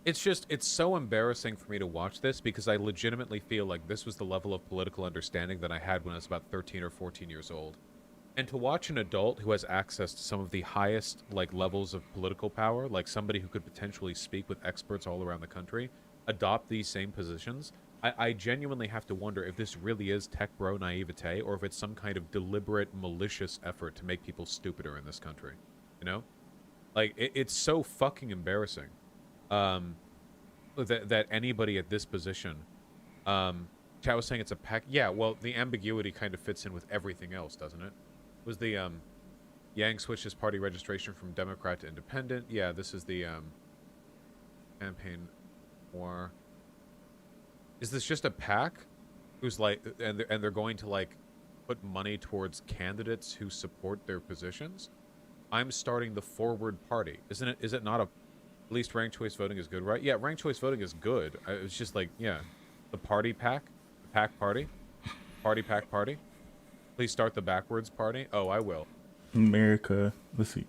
It's so embarrassing for me to watch this because I legitimately feel like this was the level of political understanding that I had when I was about 13 or 14 years old. And to watch an adult who has access to some of the highest like levels of political power, like somebody who could potentially speak with experts all around the country, adopt these same positions, I genuinely have to wonder if this really is tech bro naivete or if it's some kind of deliberate, malicious effort to make people stupider in this country. You know? Like, it's so fucking embarrassing that anybody at this position... Chad was saying it's a pack... Yeah, well, the ambiguity kind of fits in with everything else, doesn't it? Was the Yang switched his party registration from Democrat to Independent. Yeah, this is the campaign war. Is this just a PAC who's like, and they're going to like put money towards candidates who support their positions? I'm starting the Forward Party, isn't it? Is it not a? At least ranked choice voting is good, right? Yeah, ranked choice voting is good. It's just like, yeah, the party PAC, the PAC party, party PAC party. Please start the backwards party. Oh, I will. America, let's see.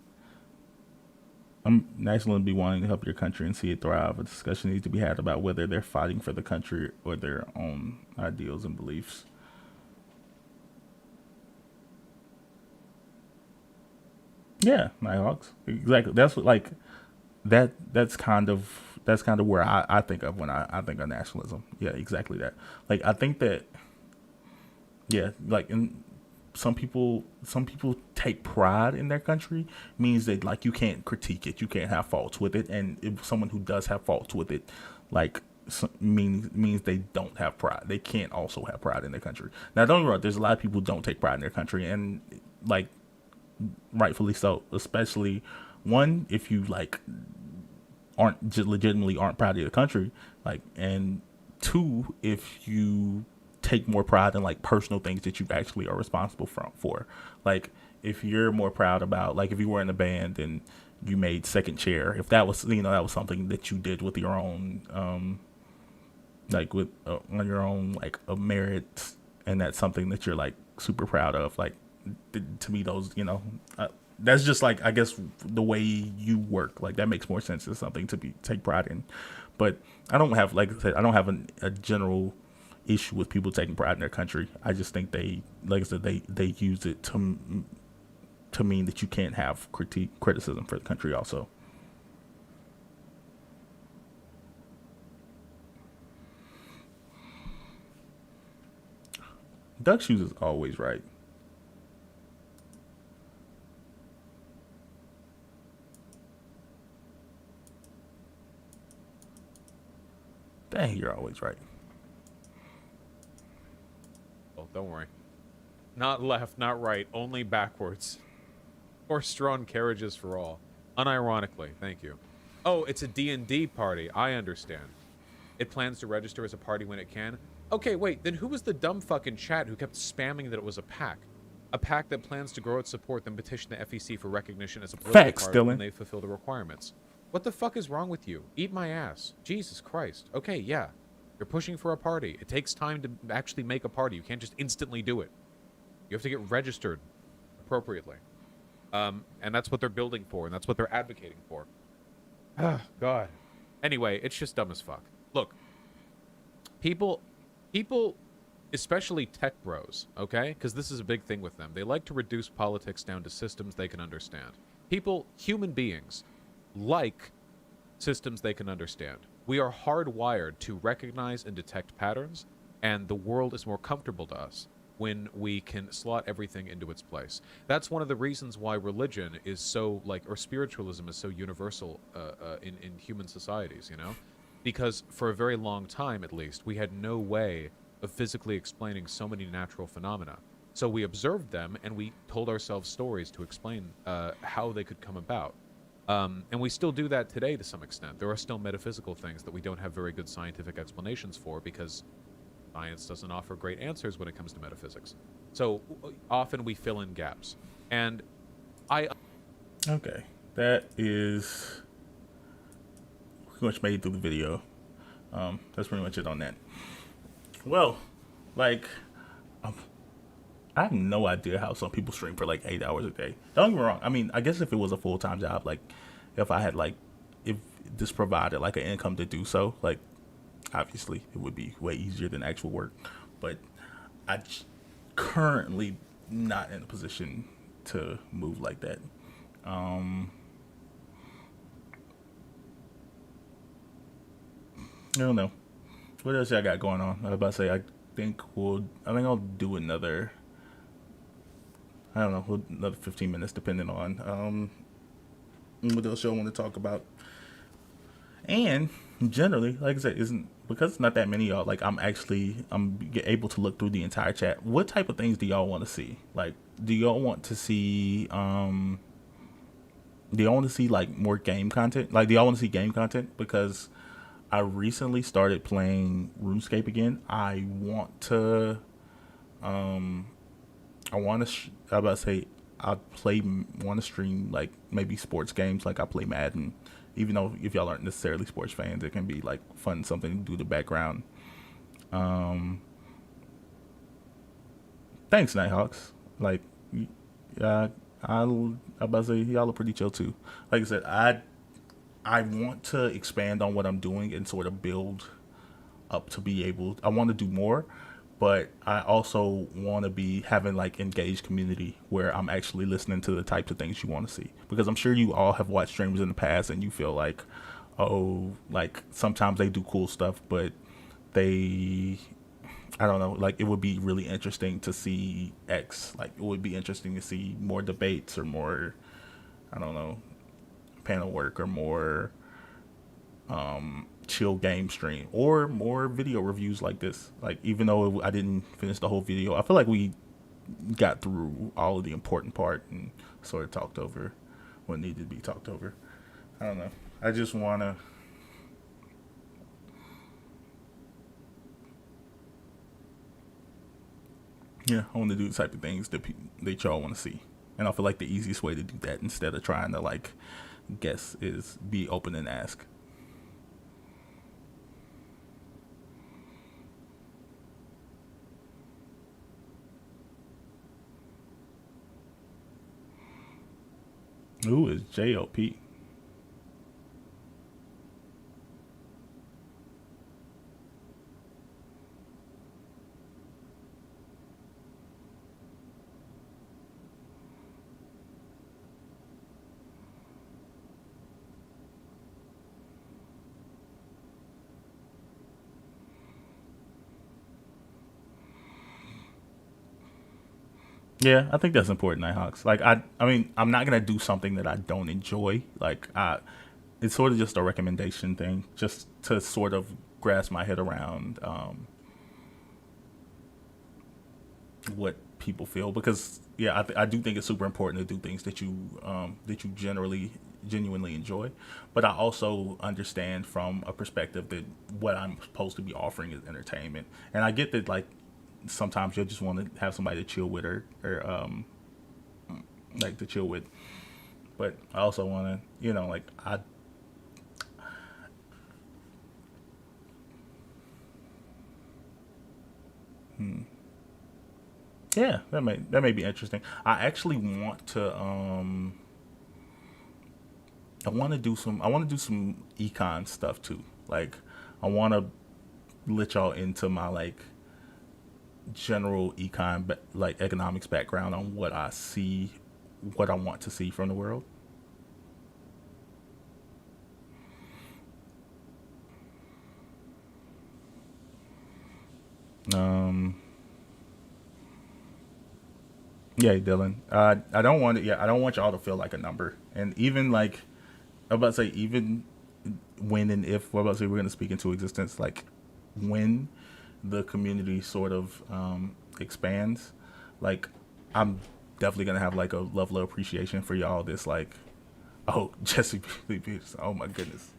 Nationalism be wanting to help your country and see it thrive. A discussion needs to be had about whether they're fighting for the country or their own ideals and beliefs. Yeah, Nighthawks. Exactly. That's what like that. That's kind of where I think of when I think of nationalism. Yeah, exactly that. Like I think that. Yeah, like in. Some people take pride in their country, means that like you can't critique it, you can't have faults with it, and if someone who does have faults with it, like means they don't have pride. They can't also have pride in their country. Now, don't get me wrong, there's a lot of people who don't take pride in their country, and like rightfully so. Especially one, if you like aren't just legitimately aren't proud of your country, like, and two, if you take more pride in like personal things that you actually are responsible for. Like if you're more proud about, like if you were in a band and you made second chair, if that was, you know, that was something that you did with your own like with on your own like a merit, and that's something that you're like super proud of, like to me those, you know, that's just like, I guess the way you work, like that makes more sense as something to take pride in. But I don't have, like I said, I don't have a general issue with people taking pride in their country. I just think they, like I said, they use it to mean that you can't have criticism for the country also. Duck Shoes is always right. Dang, you're always right. Don't worry. Not left, not right, only backwards. Horse-drawn carriages for all. Unironically, thank you. Oh, it's a D&D party. I understand. It plans to register as a party when it can. Okay, wait, then who was the dumb fucking chat who kept spamming that it was a PAC? A PAC that plans to grow its support, then petition the FEC for recognition as a political party when they fulfill the requirements. What the fuck is wrong with you? Eat my ass. Jesus Christ. Okay, yeah. You're pushing for a party. It takes time to actually make a party. You can't just instantly do it. You have to get registered appropriately. And that's what they're building for, and that's what they're advocating for. Ah, God. Anyway, it's just dumb as fuck. Look, people, especially tech bros, okay? Because this is a big thing with them. They like to reduce politics down to systems they can understand. People, human beings, like systems they can understand. We are hardwired to recognize and detect patterns, and the world is more comfortable to us when we can slot everything into its place. That's one of the reasons why religion is so, like, or spiritualism is so universal in human societies, you know? Because for a very long time, at least, we had no way of physically explaining so many natural phenomena. So we observed them, and we told ourselves stories to explain how they could come about. And we still do that today to some extent. There are still metaphysical things that we don't have very good scientific explanations for because science doesn't offer great answers when it comes to metaphysics. So often we fill in gaps. And Okay, that is pretty much made it through the video. That's pretty much it on that. Well, like, I have no idea how some people stream for like 8 hours a day. Don't get me wrong. I mean, I guess if it was a full time job, like if I had like if this provided like an income to do so, like obviously it would be way easier than actual work. But I currently not in a position to move like that. Um, I don't know. What else I got going on? I was about to say I think I'll do another. I don't know, another 15 minutes, depending on what else y'all want to talk about. And generally, like I said, isn't because it's not that many of y'all. Like I'm able to look through the entire chat. What type of things do y'all want to see? Like, do y'all want to see? Do y'all want to see like more game content? Like, do y'all want to see game content? Because I recently started playing RuneScape again. I want to. I want to. I about to say I want to stream like maybe sports games. Like I play Madden. Even though if y'all aren't necessarily sports fans, it can be like fun something to do in the background. Thanks, Nighthawks. Like, I'm about to say y'all are pretty chill too. Like I said, I want to expand on what I'm doing and sort of build up to be able. I want to do more, but I also want to be having like engaged community where I'm actually listening to the types of things you want to see. Because I'm sure you all have watched streamers in the past and you feel like, oh, like sometimes they do cool stuff, but they, I don't know, like it would be really interesting to see X. Like it would be interesting to see more debates or more, I don't know, panel work or more chill game stream or more video reviews like this. Like even though I didn't finish the whole video, I feel like we got through all of the important part and sort of talked over what needed to be talked over. I don't know. I just want to I want to do the type of things that y'all want to see. And I feel like the easiest way to do that instead of trying to like guess is be open and ask. Who is JLP? Yeah, I think that's important, Nighthawks. Like I mean, I'm not gonna do something that I don't enjoy. It's sort of just a recommendation thing, just to sort of grasp my head around what people feel. Because yeah, I do think it's super important to do things that you genuinely enjoy. But I also understand from a perspective that what I'm supposed to be offering is entertainment, and I get that like sometimes you'll just want to have somebody to chill with or like to chill with. But I also want to, like yeah, that may be interesting. I actually want to I want to do some econ stuff too. Like I want to let y'all into my like general like economics background on what I see, what I want to see from the world. Um, yeah, Dylan. I don't want it. Yeah, I don't want y'all to feel like a number. And even like, I'm about to say, even when and if we're about to say we're going to speak into existence, like when the community sort of expands, like I'm definitely gonna have like a level of appreciation for y'all. This like, oh Jesse Peters, oh my goodness,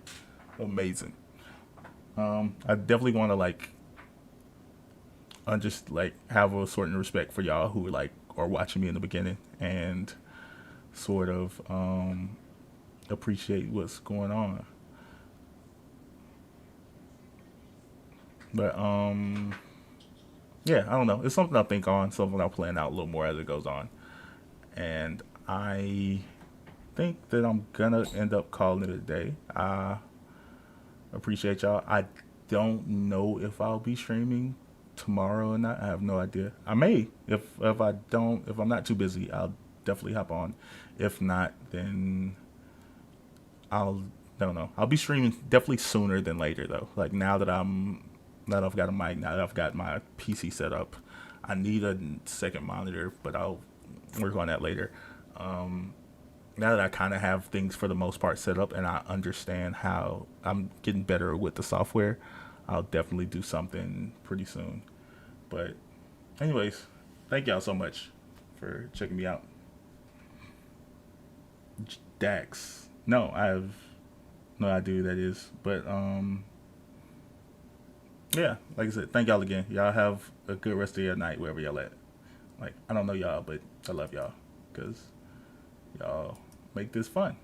amazing. I definitely want to like just like have a certain respect for y'all who like are watching me in the beginning and sort of appreciate what's going on. But yeah, I don't know. It's something I'll think on, something I'll plan out a little more as it goes on. And I think that I'm gonna end up calling it a day. I appreciate y'all. I don't know if I'll be streaming tomorrow or not. I have no idea. I may. If I don't, if I'm not too busy, I'll definitely hop on. If not, then I'll don't know. I'll be streaming definitely sooner than later though. Like now that I've got a mic, now that I've got my PC set up, I need a second monitor, but I'll work on that later. Now that I kind of have things for the most part set up and I understand how I'm getting better with the software, I'll definitely do something pretty soon. But anyways, thank y'all so much for checking me out. Dax. No, I have no idea who that is. But yeah, like I said, thank y'all again. Y'all have a good rest of your night wherever y'all at. Like, I don't know y'all, but I love y'all because y'all make this fun.